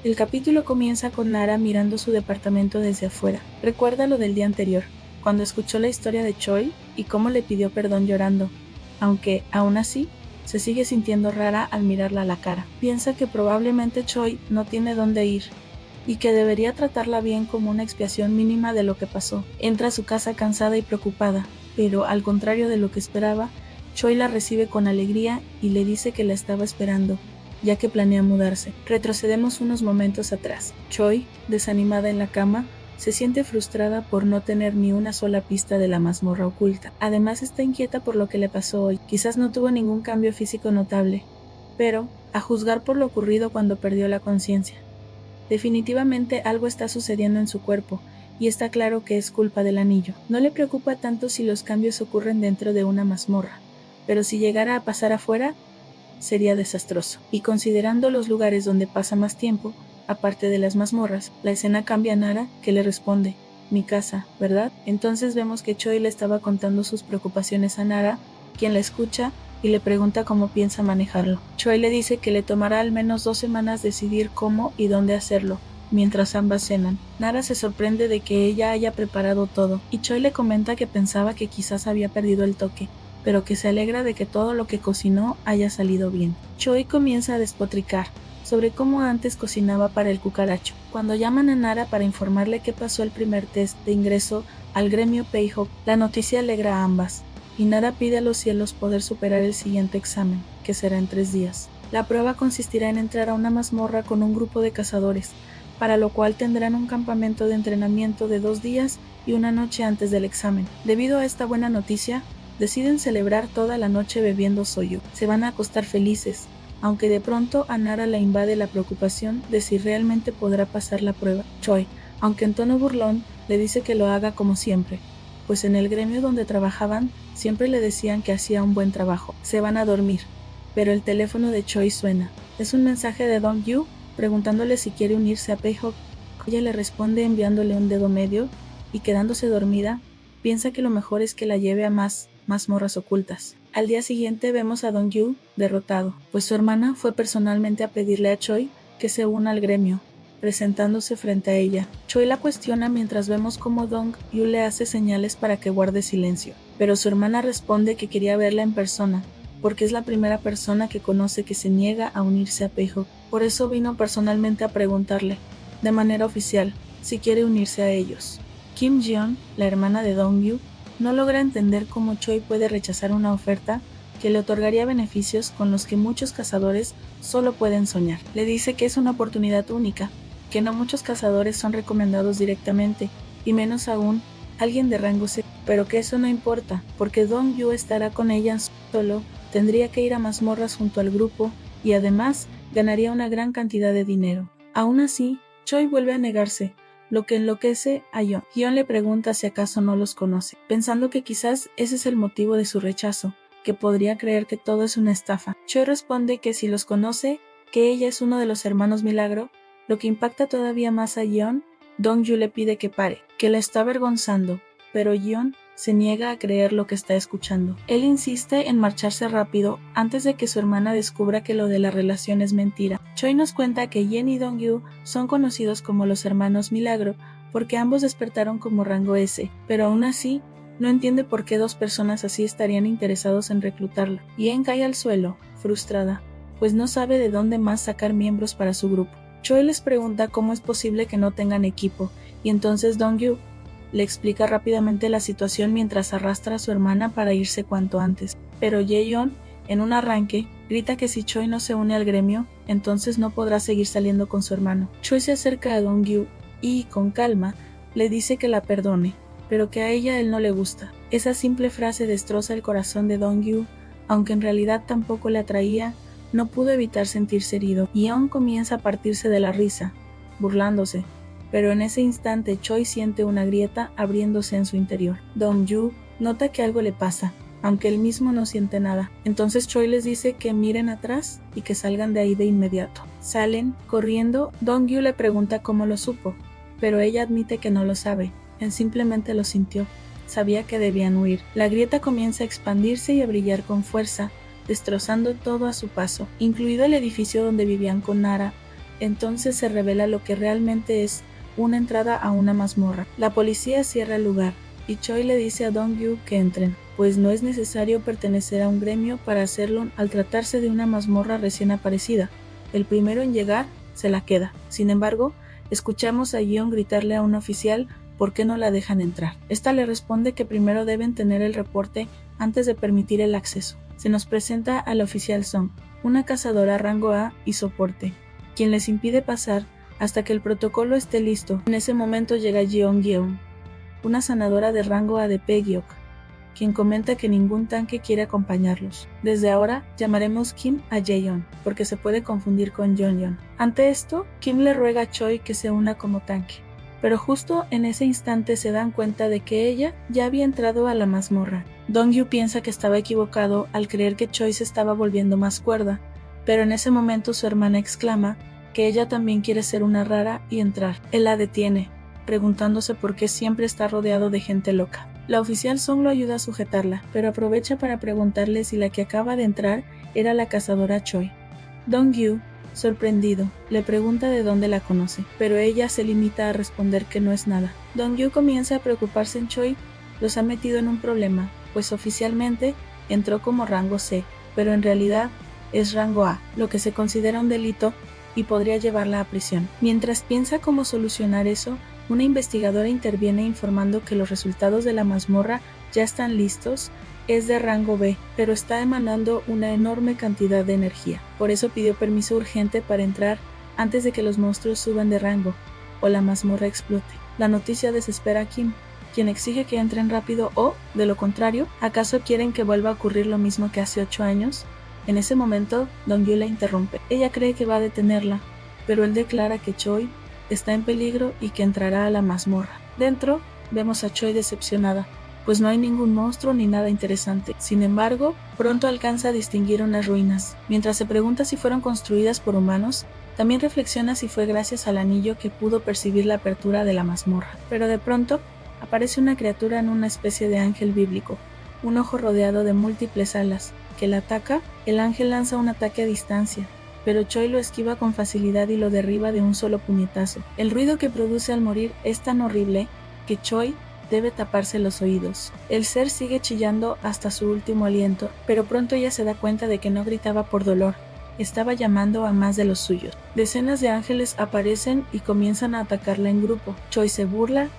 El capítulo comienza con Nara mirando su departamento desde afuera. Recuerda lo del día anterior, cuando escuchó la historia de Choi y cómo le pidió perdón llorando, aunque, aún así, se sigue sintiendo rara al mirarla a la cara. Piensa que probablemente Choi no tiene dónde ir y que debería tratarla bien como una expiación mínima de lo que pasó. Entra a su casa cansada y preocupada, pero al contrario de lo que esperaba, Choi la recibe con alegría y le dice que la estaba esperando, ya que planea mudarse. Retrocedemos unos momentos atrás. Choi, desanimada en la cama, se siente frustrada por no tener ni una sola pista de la mazmorra oculta. Además está inquieta por lo que le pasó hoy. Quizás no tuvo ningún cambio físico notable, pero, a juzgar por lo ocurrido cuando perdió la conciencia, definitivamente algo está sucediendo en su cuerpo, y está claro que es culpa del anillo. No le preocupa tanto si los cambios ocurren dentro de una mazmorra, pero si llegara a pasar afuera, sería desastroso. Y considerando los lugares donde pasa más tiempo, aparte de las mazmorras, la escena cambia a Nara, que le responde, mi casa, ¿verdad? Entonces vemos que Choi le estaba contando sus preocupaciones a Nara, quien la escucha y le pregunta cómo piensa manejarlo. Choi le dice que le tomará al menos 2 semanas decidir cómo y dónde hacerlo, mientras ambas cenan. Nara se sorprende de que ella haya preparado todo, y Choi le comenta que pensaba que quizás había perdido el toque, pero que se alegra de que todo lo que cocinó haya salido bien. Choi comienza a despotricar sobre cómo antes cocinaba para el cucaracho. Cuando llaman a Nara para informarle que pasó el primer test de ingreso al gremio Payhawk, la noticia alegra a ambas, y Nara pide a los cielos poder superar el siguiente examen, que será en 3 días. La prueba consistirá en entrar a una mazmorra con un grupo de cazadores, para lo cual tendrán un campamento de entrenamiento de 2 días y una noche antes del examen. Debido a esta buena noticia, deciden celebrar toda la noche bebiendo soju. Se van a acostar felices, aunque de pronto a Nara la invade la preocupación de si realmente podrá pasar la prueba. Choi, aunque en tono burlón, le dice que lo haga como siempre, pues en el gremio donde trabajaban siempre le decían que hacía un buen trabajo. Se van a dormir, pero el teléfono de Choi suena. Es un mensaje de Dong-yu preguntándole si quiere unirse a Payhawk. Ella le responde enviándole un dedo medio y, quedándose dormida, piensa que lo mejor es que la lleve a más mazmorras ocultas. Al día siguiente vemos a Dong-yu derrotado, pues su hermana fue personalmente a pedirle a Choi que se una al gremio, presentándose frente a ella. Choi la cuestiona mientras vemos cómo Dong-yu le hace señales para que guarde silencio, pero su hermana responde que quería verla en persona, porque es la primera persona que conoce que se niega a unirse a Payhawk. Por eso vino personalmente a preguntarle, de manera oficial, si quiere unirse a ellos. Kim Jeon, la hermana de Dong-yu, no logra entender cómo Choi puede rechazar una oferta que le otorgaría beneficios con los que muchos cazadores solo pueden soñar. Le dice que es una oportunidad única, que no muchos cazadores son recomendados directamente, y menos aún alguien de rango C, pero que eso no importa, porque Dong-yu estará con ella solo, tendría que ir a mazmorras junto al grupo, y además ganaría una gran cantidad de dinero. Aún así, Choi vuelve a negarse, lo que enloquece a Yeon. Yeon le pregunta si acaso no los conoce, pensando que quizás ese es el motivo de su rechazo, que podría creer que todo es una estafa. Choi responde que si los conoce, que ella es uno de los hermanos Milagro, lo que impacta todavía más a Yeon. Dong-yu le pide que pare, que la está avergonzando, pero Yeon se niega a creer lo que está escuchando. Él insiste en marcharse rápido antes de que su hermana descubra que lo de la relación es mentira. Choi nos cuenta que Yen y Dong-yu son conocidos como los hermanos Milagro porque ambos despertaron como rango S, pero aún así no entiende por qué 2 personas así estarían interesados en reclutarla. Yen cae al suelo, frustrada, pues no sabe de dónde más sacar miembros para su grupo. Choi les pregunta cómo es posible que no tengan equipo, y entonces Dong-yu le explica rápidamente la situación mientras arrastra a su hermana para irse cuanto antes. Pero Yeon, en un arranque, grita que si Choi no se une al gremio, entonces no podrá seguir saliendo con su hermano. Choi se acerca a Dong-yu y, con calma, le dice que la perdone, pero que a ella él no le gusta. Esa simple frase destroza el corazón de Dong-yu, aunque en realidad tampoco le atraía, no pudo evitar sentirse herido. Yeon comienza a partirse de la risa, burlándose, pero en ese instante Choi siente una grieta abriéndose en su interior. Dong-yu nota que algo le pasa, aunque él mismo no siente nada. Entonces Choi les dice que miren atrás y que salgan de ahí de inmediato. Salen, corriendo. Dong-yu le pregunta cómo lo supo, pero ella admite que no lo sabe, él simplemente lo sintió. Sabía que debían huir. La grieta comienza a expandirse y a brillar con fuerza, destrozando todo a su paso, incluido el edificio donde vivían con Nara. Entonces se revela lo que realmente es una entrada a una mazmorra. La policía cierra el lugar, y Choi le dice a Dong-yu que entren, pues no es necesario pertenecer a un gremio para hacerlo al tratarse de una mazmorra recién aparecida. El primero en llegar se la queda. Sin embargo, escuchamos a Yeon gritarle a un oficial por qué no la dejan entrar. Esta le responde que primero deben tener el reporte antes de permitir el acceso. Se nos presenta al oficial Song, una cazadora rango A y soporte, quien les impide pasar hasta que el protocolo esté listo. En ese momento llega Yeon, una sanadora de rango A de Payhawk, quien comenta que ningún tanque quiere acompañarlos. Desde ahora llamaremos Kim a Yeon, porque se puede confundir con Yeon. Ante esto, Kim le ruega a Choi que se una como tanque, pero justo en ese instante se dan cuenta de que ella ya había entrado a la mazmorra. Dong-yu piensa que estaba equivocado al creer que Choi se estaba volviendo más cuerda, pero en ese momento su hermana exclama que ella también quiere ser una rara y entrar. Él la detiene, preguntándose por qué siempre está rodeado de gente loca. La oficial Song lo ayuda a sujetarla, pero aprovecha para preguntarle si la que acaba de entrar era la cazadora Choi. Dong-gyu, sorprendido, le pregunta de dónde la conoce, pero ella se limita a responder que no es nada. Dong-gyu comienza a preocuparse en Choi, los ha metido en un problema, pues oficialmente entró como rango C, pero en realidad es rango A, lo que se considera un delito y podría llevarla a prisión. Mientras piensa cómo solucionar eso, una investigadora interviene informando que los resultados de la mazmorra ya están listos. Es de rango B, pero está emanando una enorme cantidad de energía. Por eso pidió permiso urgente para entrar antes de que los monstruos suban de rango o la mazmorra explote. La noticia desespera a Kim, quien exige que entren rápido o, de lo contrario, ¿acaso quieren que vuelva a ocurrir lo mismo que hace 8 años? En ese momento, Dong-gyu la interrumpe. Ella cree que va a detenerla, pero él declara que Choi está en peligro y que entrará a la mazmorra. Dentro, vemos a Choi decepcionada, pues no hay ningún monstruo ni nada interesante. Sin embargo, pronto alcanza a distinguir unas ruinas. Mientras se pregunta si fueron construidas por humanos, también reflexiona si fue gracias al anillo que pudo percibir la apertura de la mazmorra. Pero de pronto, aparece una criatura en una especie de ángel bíblico, un ojo rodeado de múltiples alas, que la ataca. El ángel lanza un ataque a distancia, pero Choi lo esquiva con facilidad y lo derriba de un solo puñetazo. El ruido que produce al morir es tan horrible que Choi debe taparse los oídos. El ser sigue chillando hasta su último aliento, pero pronto ella se da cuenta de que no gritaba por dolor, estaba llamando a más de los suyos. Decenas de ángeles aparecen y comienzan a atacarla en grupo. Choi se burla,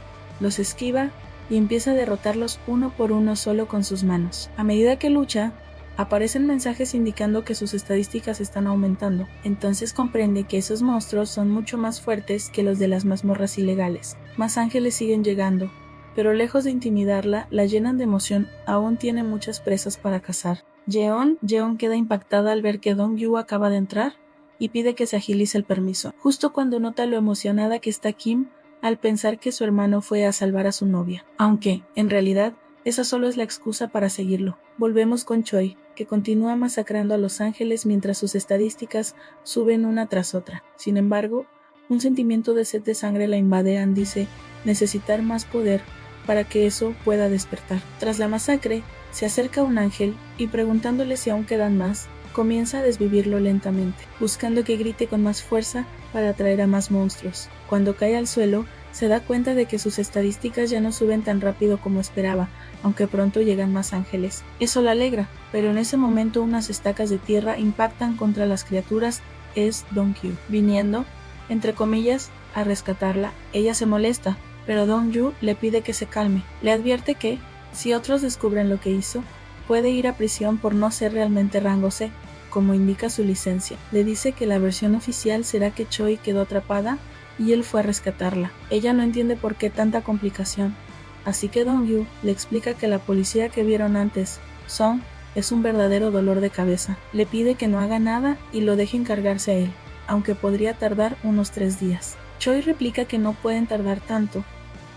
los esquiva y empieza a derrotarlos uno por uno solo con sus manos. A medida que lucha, aparecen mensajes indicando que sus estadísticas están aumentando. Entonces comprende que esos monstruos son mucho más fuertes que los de las mazmorras ilegales. Más ángeles siguen llegando, pero lejos de intimidarla, la llenan de emoción. Aún tiene muchas presas para cazar. Jeon queda impactada al ver que Dong-gyu acaba de entrar y pide que se agilice el permiso, justo cuando nota lo emocionada que está Kim al pensar que su hermano fue a salvar a su novia, aunque, en realidad, esa solo es la excusa para seguirlo. Volvemos con Choi, que continúa masacrando a los ángeles mientras sus estadísticas suben una tras otra. Sin embargo, un sentimiento de sed de sangre la invade. Anne dice necesitar más poder para que eso pueda despertar. Tras la masacre, se acerca un ángel y preguntándole si aún quedan más, comienza a desvivirlo lentamente, buscando que grite con más fuerza para atraer a más monstruos. Cuando cae al suelo, se da cuenta de que sus estadísticas ya no suben tan rápido como esperaba, aunque pronto llegan más ángeles. Eso la alegra, pero en ese momento unas estacas de tierra impactan contra las criaturas. Es Dong-gyu, viniendo, entre comillas, a rescatarla. Ella se molesta, pero Dong-gyu le pide que se calme. Le advierte que, si otros descubren lo que hizo, puede ir a prisión por no ser realmente rango C, como indica su licencia. Le dice que la versión oficial será que Choi quedó atrapada y él fue a rescatarla. Ella no entiende por qué tanta complicación, así que Dong-gyu le explica que la policía que vieron antes, Song, es un verdadero dolor de cabeza. Le pide que no haga nada y lo deje encargarse a él, aunque podría tardar unos 3 días. Choi replica que no pueden tardar tanto,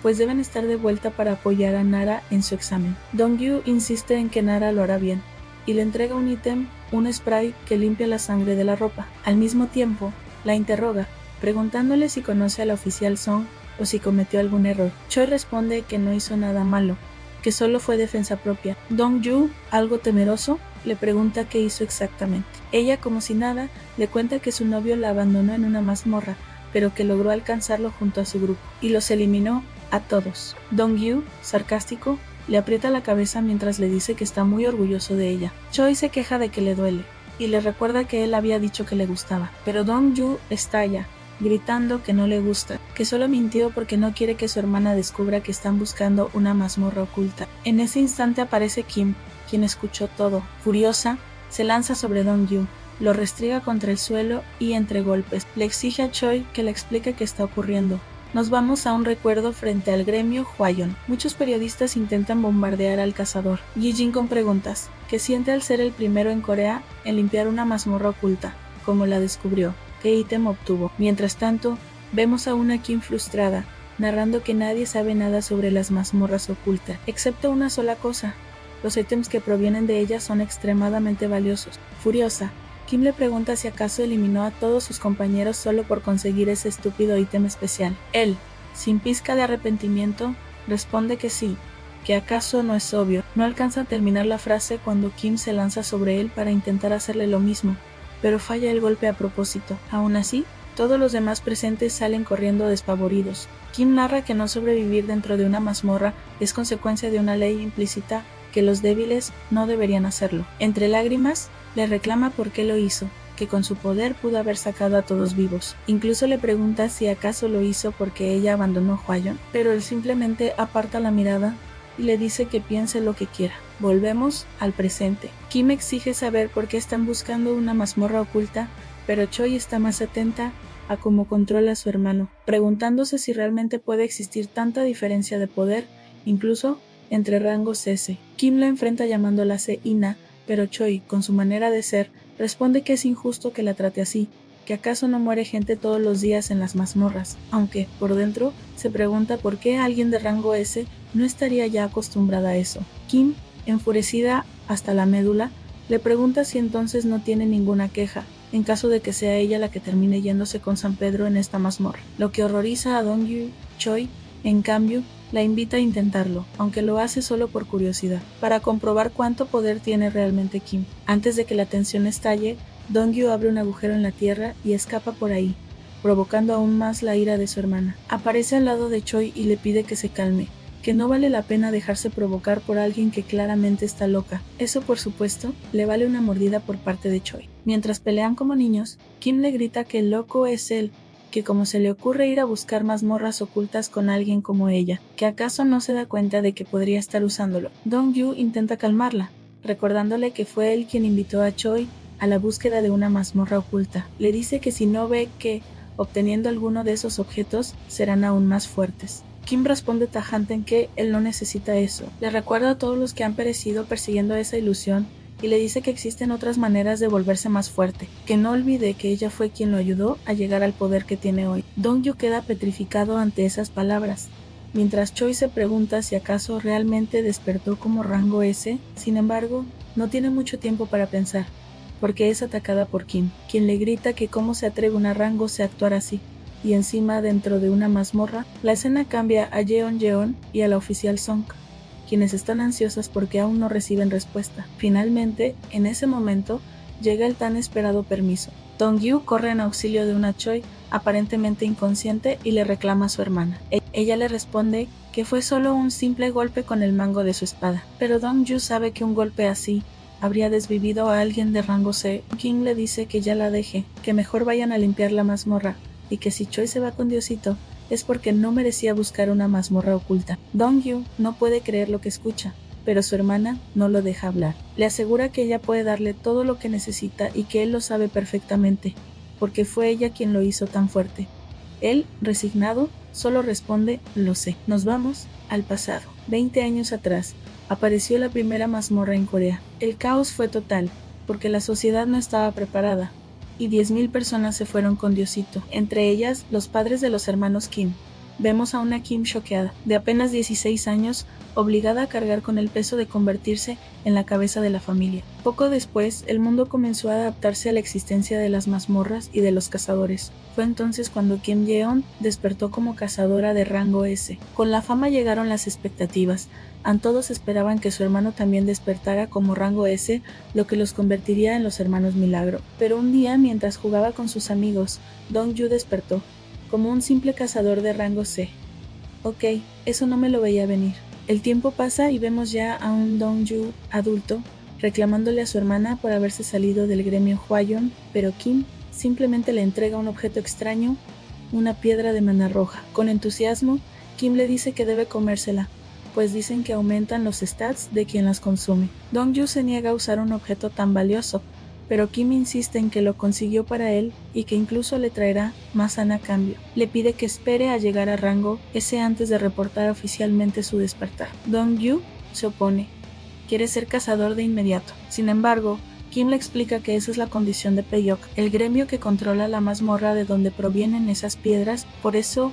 pues deben estar de vuelta para apoyar a Nara en su examen. Dong-gyu insiste en que Nara lo hará bien, y le entrega un ítem, un spray que limpia la sangre de la ropa. Al mismo tiempo, la interroga, preguntándole si conoce a la oficial Song o si cometió algún error. Choi responde que no hizo nada malo, que solo fue defensa propia. Dong-gyu, algo temeroso, le pregunta qué hizo exactamente. Ella, como si nada, le cuenta que su novio la abandonó en una mazmorra, pero que logró alcanzarlo junto a su grupo, y los eliminó a todos. Dong-gyu, sarcástico, le aprieta la cabeza mientras le dice que está muy orgulloso de ella. Choi se queja de que le duele, y le recuerda que él había dicho que le gustaba, pero Dong-gyu estalla, gritando que no le gusta, que solo mintió porque no quiere que su hermana descubra que están buscando una mazmorra oculta. En ese instante aparece Kim, quien escuchó todo. Furiosa, se lanza sobre Dong-gyu, lo restriega contra el suelo y entre golpes le exige a Choi que le explique qué está ocurriendo. Nos vamos a un recuerdo frente al gremio Hwayon. Muchos periodistas intentan bombardear al cazador. Yi-jin con preguntas, que siente al ser el primero en Corea en limpiar una mazmorra oculta, como la descubrió, qué ítem obtuvo. Mientras tanto, vemos a una Kim frustrada, narrando que nadie sabe nada sobre las mazmorras ocultas, excepto una sola cosa: los ítems que provienen de ellas son extremadamente valiosos. Furiosa, Kim le pregunta si acaso eliminó a todos sus compañeros solo por conseguir ese estúpido ítem especial. Él, Sin pizca de arrepentimiento, responde que sí, que acaso no es obvio. No alcanza a terminar la frase cuando Kim se lanza sobre él para intentar hacerle lo mismo, pero falla el golpe a propósito. Aún así, todos los demás presentes salen corriendo despavoridos. Kim narra que no sobrevivir dentro de una mazmorra es consecuencia de una ley implícita que los débiles no deberían hacerlo. Entre lágrimas, le reclama por qué lo hizo, que con su poder pudo haber sacado a todos vivos. Incluso le pregunta si acaso lo hizo porque ella abandonó Hwayon, pero él simplemente aparta la mirada y le dice que piense lo que quiera. Volvemos al presente. Kim exige saber por qué están buscando una mazmorra oculta, pero Choi está más atenta a cómo controla a su hermano, preguntándose si realmente puede existir tanta diferencia de poder, incluso entre rangos S. Kim la enfrenta llamándola Ina, pero Choi, con su manera de ser, responde que es injusto que la trate así, que acaso no muere gente todos los días en las mazmorras, aunque, por dentro, se pregunta por qué alguien de rango S no estaría ya acostumbrada a eso. Kim, enfurecida hasta la médula, le pregunta si entonces no tiene ninguna queja, en caso de que sea ella la que termine yéndose con San Pedro en esta mazmorra. Lo que horroriza a Dong-yu. Choi, en cambio, la invita a intentarlo, aunque lo hace solo por curiosidad, para comprobar cuánto poder tiene realmente Kim. Antes de que la tensión estalle, Dong-yu abre un agujero en la tierra y escapa por ahí, provocando aún más la ira de su hermana. Aparece al lado de Choi y le pide que se calme, que no vale la pena dejarse provocar por alguien que claramente está loca. Eso, por supuesto, le vale una mordida por parte de Choi. Mientras pelean como niños, Kim le grita que el loco es él, que como se le ocurre ir a buscar mazmorras ocultas con alguien como ella, que acaso no se da cuenta de que podría estar usándolo. Dong-yu intenta calmarla, recordándole que fue él quien invitó a Choi a la búsqueda de una mazmorra oculta. Le dice que si no ve que, obteniendo alguno de esos objetos, serán aún más fuertes. Kim responde tajante en que él no necesita eso. Le recuerda a todos los que han perecido persiguiendo esa ilusión y le dice que existen otras maneras de volverse más fuerte, que no olvide que ella fue quien lo ayudó a llegar al poder que tiene hoy. Dong-yu queda petrificado ante esas palabras, mientras Choi se pregunta si acaso realmente despertó como rango S. Sin embargo, no tiene mucho tiempo para pensar, porque es atacada por Kim, quien le grita que cómo se atreve una rango S a actuar así. Y encima, dentro de una mazmorra, la escena cambia a Jeon y a la oficial Song, quienes están ansiosas porque aún no reciben respuesta. Finalmente, en ese momento, llega el tan esperado permiso. Dong-yu corre en auxilio de una Choi aparentemente inconsciente y le reclama a su hermana. Ella le responde que fue solo un simple golpe con el mango de su espada, pero Dong-yu sabe que un golpe así habría desvivido a alguien de rango C. Kim le dice que ya la deje, que mejor vayan a limpiar la mazmorra, y que si Choi se va con Diosito, es porque no merecía buscar una mazmorra oculta. Dong-yu no puede creer lo que escucha, pero su hermana no lo deja hablar. Le asegura que ella puede darle todo lo que necesita y que él lo sabe perfectamente, porque fue ella quien lo hizo tan fuerte. Él, resignado, solo responde, lo sé. Nos vamos al pasado. 20 años atrás, apareció la primera mazmorra en Corea. El caos fue total, porque la sociedad no estaba preparada, y 10.000 personas se fueron con Diosito, entre ellas los padres de los hermanos Kim. Vemos a una Kim choqueada, de apenas 16 años, obligada a cargar con el peso de convertirse en la cabeza de la familia. Poco después, el mundo comenzó a adaptarse a la existencia de las mazmorras y de los cazadores. Fue entonces cuando Kim Yeon despertó como cazadora de rango S. Con la fama llegaron las expectativas. Todos esperaban que su hermano también despertara como rango S, lo que los convertiría en los hermanos Milagro. Pero un día, mientras jugaba con sus amigos, Dong-yu despertó, como un simple cazador de rango C. Ok, eso no me lo veía venir. El tiempo pasa y vemos ya a un Dong-yu adulto reclamándole a su hermana por haberse salido del gremio Hwayon, pero Kim simplemente le entrega un objeto extraño, una piedra de mana roja. Con entusiasmo, Kim le dice que debe comérsela, pues dicen que aumentan los stats de quien las consume. Dong-yu se niega a usar un objeto tan valioso, pero Kim insiste en que lo consiguió para él y que incluso le traerá más a cambio. Le pide que espere a llegar a rango S antes de reportar oficialmente su despertar. Dong-yu se opone. Quiere ser cazador de inmediato. Sin embargo, Kim le explica que esa es la condición de Peyok, el gremio que controla la mazmorra de donde provienen esas piedras, por eso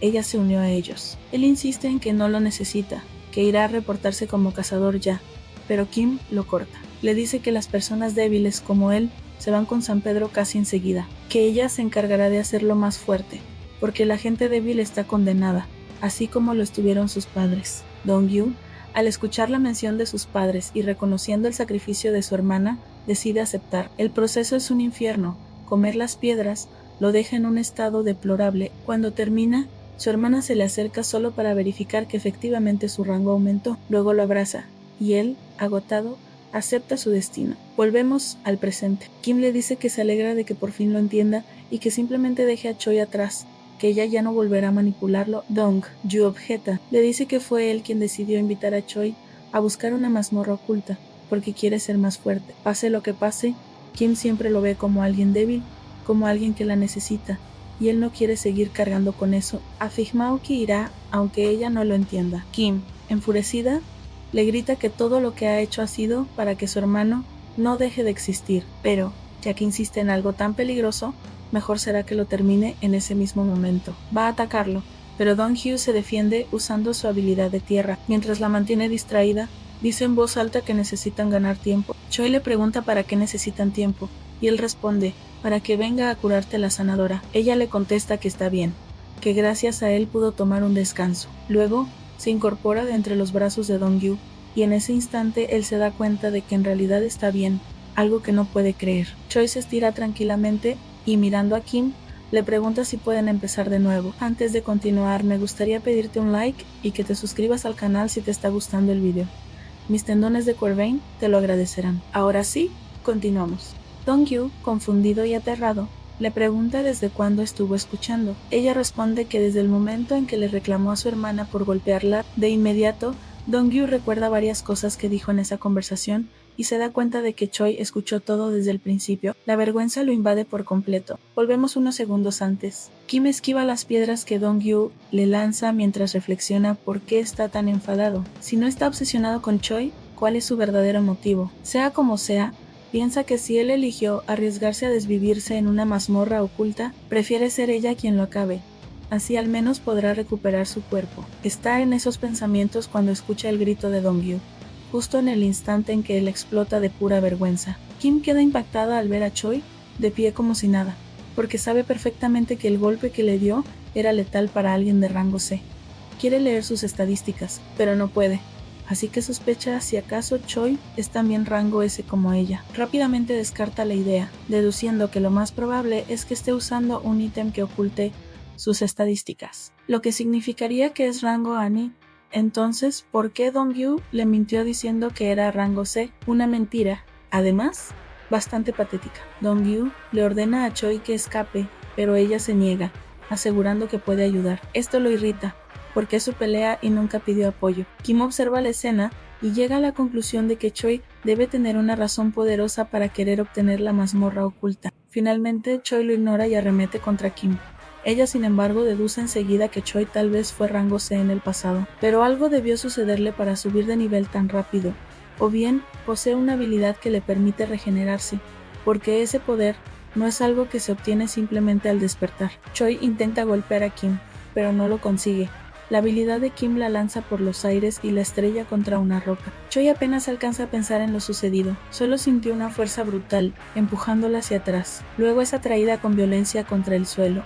ella se unió a ellos. Él insiste en que no lo necesita, que irá a reportarse como cazador ya, pero Kim lo corta. Le dice que las personas débiles como él se van con San Pedro casi enseguida, que ella se encargará de hacerlo más fuerte, porque la gente débil está condenada, así como lo estuvieron sus padres. Dong-yu, al escuchar la mención de sus padres y reconociendo el sacrificio de su hermana, decide aceptar. El proceso es un infierno. Comer las piedras lo deja en un estado deplorable. Cuando termina, su hermana se le acerca solo para verificar que efectivamente su rango aumentó. Luego lo abraza, y él, agotado, acepta su destino. Volvemos al presente. Kim le dice que se alegra de que por fin lo entienda y que simplemente deje a Choi atrás, que ella ya no volverá a manipularlo. Dong-yu objeta. Le dice que fue él quien decidió invitar a Choi a buscar una mazmorra oculta, porque quiere ser más fuerte. Pase lo que pase, Kim siempre lo ve como alguien débil, como alguien que la necesita, y él no quiere seguir cargando con eso. Afirmó que irá, aunque ella no lo entienda. Kim, enfurecida, le grita que todo lo que ha hecho ha sido para que su hermano no deje de existir, pero, ya que insiste en algo tan peligroso, mejor será que lo termine en ese mismo momento. Va a atacarlo, pero Dong-yu se defiende usando su habilidad de tierra. Mientras la mantiene distraída, dice en voz alta que necesitan ganar tiempo. Choi le pregunta para qué necesitan tiempo, y él responde, para que venga a curarte la sanadora. Ella le contesta que está bien, que gracias a él pudo tomar un descanso. Luego, se incorpora de entre los brazos de Dong-yu, y en ese instante él se da cuenta de que en realidad está bien, algo que no puede creer. Choi se estira tranquilamente y mirando a Kim, le pregunta si pueden empezar de nuevo. Antes de continuar, me gustaría pedirte un like y que te suscribas al canal si te está gustando el video. Mis tendones de Corvain te lo agradecerán. Ahora sí, continuamos. Dong-yu, confundido y aterrado, le pregunta desde cuándo estuvo escuchando. Ella responde que desde el momento en que le reclamó a su hermana por golpearla. De inmediato, Dong-yu recuerda varias cosas que dijo en esa conversación y se da cuenta de que Choi escuchó todo desde el principio. La vergüenza lo invade por completo. Volvemos unos segundos antes. Kim esquiva las piedras que Dong-yu le lanza mientras reflexiona por qué está tan enfadado. Si no está obsesionado con Choi, ¿cuál es su verdadero motivo? Sea como sea, piensa que si él eligió arriesgarse a desvivirse en una mazmorra oculta, prefiere ser ella quien lo acabe. Así al menos podrá recuperar su cuerpo. Está en esos pensamientos cuando escucha el grito de Dong-yu, justo en el instante en que él explota de pura vergüenza. Kim queda impactada al ver a Choi de pie como si nada, porque sabe perfectamente que el golpe que le dio era letal para alguien de rango C. Quiere leer sus estadísticas, pero no puede. Así que sospecha si acaso Choi es también rango S como ella. Rápidamente descarta la idea, deduciendo que lo más probable es que esté usando un ítem que oculte sus estadísticas, lo que significaría que es rango Ani. Entonces, ¿por qué Dong-yu le mintió diciendo que era rango C? Una mentira, además, bastante patética. Dong-yu le ordena a Choi que escape, pero ella se niega, asegurando que puede ayudar. Esto lo irrita, porque es su pelea y nunca pidió apoyo. Kim observa la escena y llega a la conclusión de que Choi debe tener una razón poderosa para querer obtener la mazmorra oculta. Finalmente, Choi lo ignora y arremete contra Kim. Ella, sin embargo, deduce enseguida que Choi tal vez fue rango C en el pasado, pero algo debió sucederle para subir de nivel tan rápido, o bien posee una habilidad que le permite regenerarse, porque ese poder no es algo que se obtiene simplemente al despertar. Choi intenta golpear a Kim, pero no lo consigue. La habilidad de Kim la lanza por los aires y la estrella contra una roca. Choi apenas alcanza a pensar en lo sucedido, solo sintió una fuerza brutal, empujándola hacia atrás. Luego es atraída con violencia contra el suelo,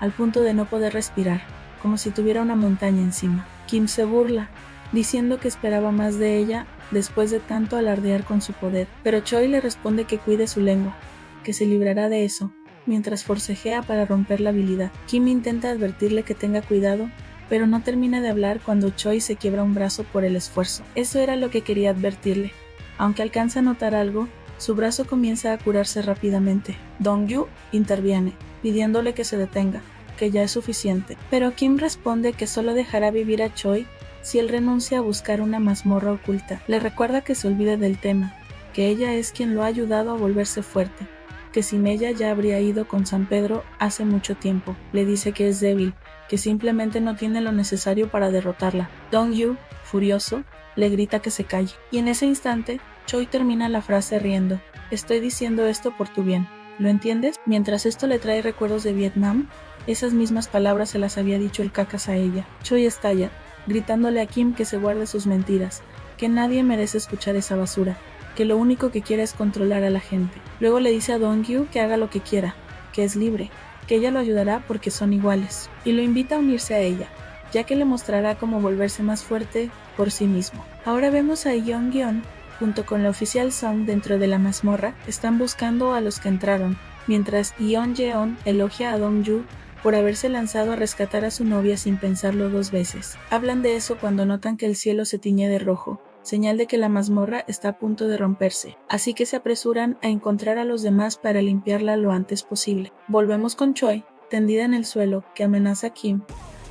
al punto de no poder respirar, como si tuviera una montaña encima. Kim se burla, diciendo que esperaba más de ella después de tanto alardear con su poder, pero Choi le responde que cuide su lengua, que se librará de eso, mientras forcejea para romper la habilidad. Kim intenta advertirle que tenga cuidado, pero no termina de hablar cuando Choi se quiebra un brazo por el esfuerzo. Eso era lo que quería advertirle. Aunque alcanza a notar algo, su brazo comienza a curarse rápidamente. Dong-yu interviene, pidiéndole que se detenga, que ya es suficiente. Pero Kim responde que solo dejará vivir a Choi si él renuncia a buscar una mazmorra oculta. Le recuerda que se olvide del tema, que ella es quien lo ha ayudado a volverse fuerte, que sin ella ya habría ido con San Pedro hace mucho tiempo. Le dice que es débil, que simplemente no tiene lo necesario para derrotarla. Dong-yu, furioso, le grita que se calle. Y en ese instante, Choi termina la frase riendo. Estoy diciendo esto por tu bien. ¿Lo entiendes? Mientras esto le trae recuerdos de Vietnam, esas mismas palabras se las había dicho el cacas a ella. Choi estalla, gritándole a Kim que se guarde sus mentiras, que nadie merece escuchar esa basura, que lo único que quiere es controlar a la gente. Luego le dice a Dong-yu que haga lo que quiera, que es libre, que ella lo ayudará porque son iguales, y lo invita a unirse a ella, ya que le mostrará cómo volverse más fuerte por sí mismo. Ahora vemos a Yeon-geon, junto con la oficial Song dentro de la mazmorra, están buscando a los que entraron, mientras Yeon-jeon elogia a Dong-ju por haberse lanzado a rescatar a su novia sin pensarlo 2 veces. Hablan de eso cuando notan que el cielo se tiñe de rojo, señal de que la mazmorra está a punto de romperse, así que se apresuran a encontrar a los demás para limpiarla lo antes posible. Volvemos con Choi, tendida en el suelo, que amenaza a Kim.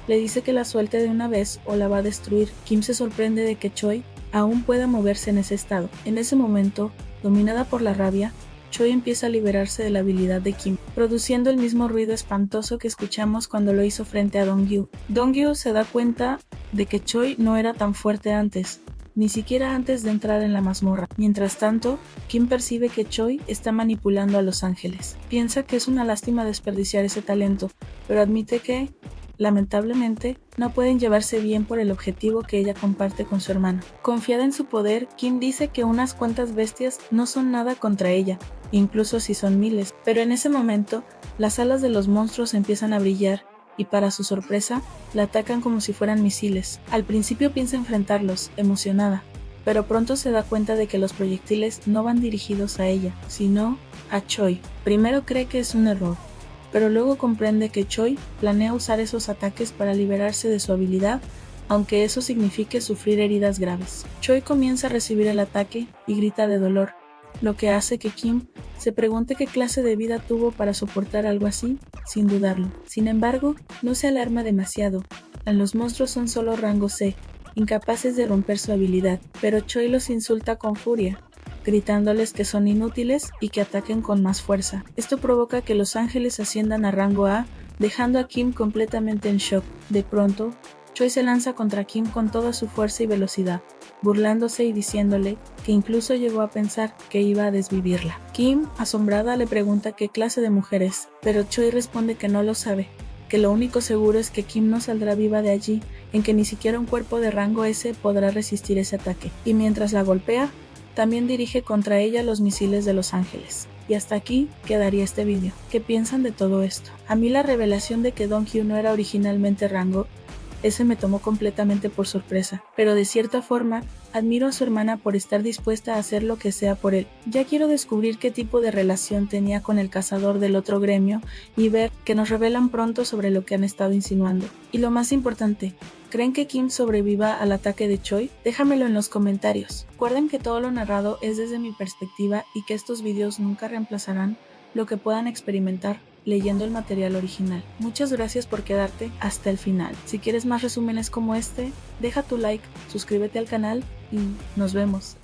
Le dice que la suelte de una vez o la va a destruir. Kim se sorprende de que Choi aún pueda moverse en ese estado. En ese momento, dominada por la rabia, Choi empieza a liberarse de la habilidad de Kim, produciendo el mismo ruido espantoso que escuchamos cuando lo hizo frente a Dong-gyu. Dong-gyu se da cuenta de que Choi no era tan fuerte antes, ni siquiera antes de entrar en la mazmorra. Mientras tanto, Kim percibe que Choi está manipulando a los ángeles. Piensa que es una lástima desperdiciar ese talento, pero admite que, lamentablemente, no pueden llevarse bien por el objetivo que ella comparte con su hermano. Confiada en su poder, Kim dice que unas cuantas bestias no son nada contra ella, incluso si son miles, pero en ese momento, las alas de los monstruos empiezan a brillar y para su sorpresa, la atacan como si fueran misiles. Al principio piensa enfrentarlos, emocionada, pero pronto se da cuenta de que los proyectiles no van dirigidos a ella, sino a Choi. Primero cree que es un error, pero luego comprende que Choi planea usar esos ataques para liberarse de su habilidad, aunque eso signifique sufrir heridas graves. Choi comienza a recibir el ataque y grita de dolor, lo que hace que Kim se pregunte qué clase de vida tuvo para soportar algo así, sin dudarlo. Sin embargo, no se alarma demasiado. Los monstruos son solo rango C, incapaces de romper su habilidad, pero Choi los insulta con furia, gritándoles que son inútiles y que ataquen con más fuerza. Esto provoca que los ángeles asciendan a rango A, dejando a Kim completamente en shock. De pronto, Choi se lanza contra Kim con toda su fuerza y velocidad, burlándose y diciéndole que incluso llegó a pensar que iba a desvivirla. Kim, asombrada, le pregunta qué clase de mujer es, pero Choi responde que no lo sabe, que lo único seguro es que Kim no saldrá viva de allí, en que ni siquiera un cuerpo de rango S podrá resistir ese ataque. Y mientras la golpea, también dirige contra ella los misiles de los ángeles. Y hasta aquí quedaría este vídeo. ¿Qué piensan de todo esto? A mí la revelación de que Dong-gyu no era originalmente rango, ese me tomó completamente por sorpresa, pero de cierta forma, admiro a su hermana por estar dispuesta a hacer lo que sea por él. Ya quiero descubrir qué tipo de relación tenía con el cazador del otro gremio y ver que nos revelan pronto sobre lo que han estado insinuando. Y lo más importante, ¿creen que Kim sobreviva al ataque de Choi? Déjamelo en los comentarios. Recuerden que todo lo narrado es desde mi perspectiva y que estos videos nunca reemplazarán lo que puedan experimentar leyendo el material original. Muchas gracias por quedarte hasta el final. Si quieres más resúmenes como este, deja tu like, suscríbete al canal y nos vemos.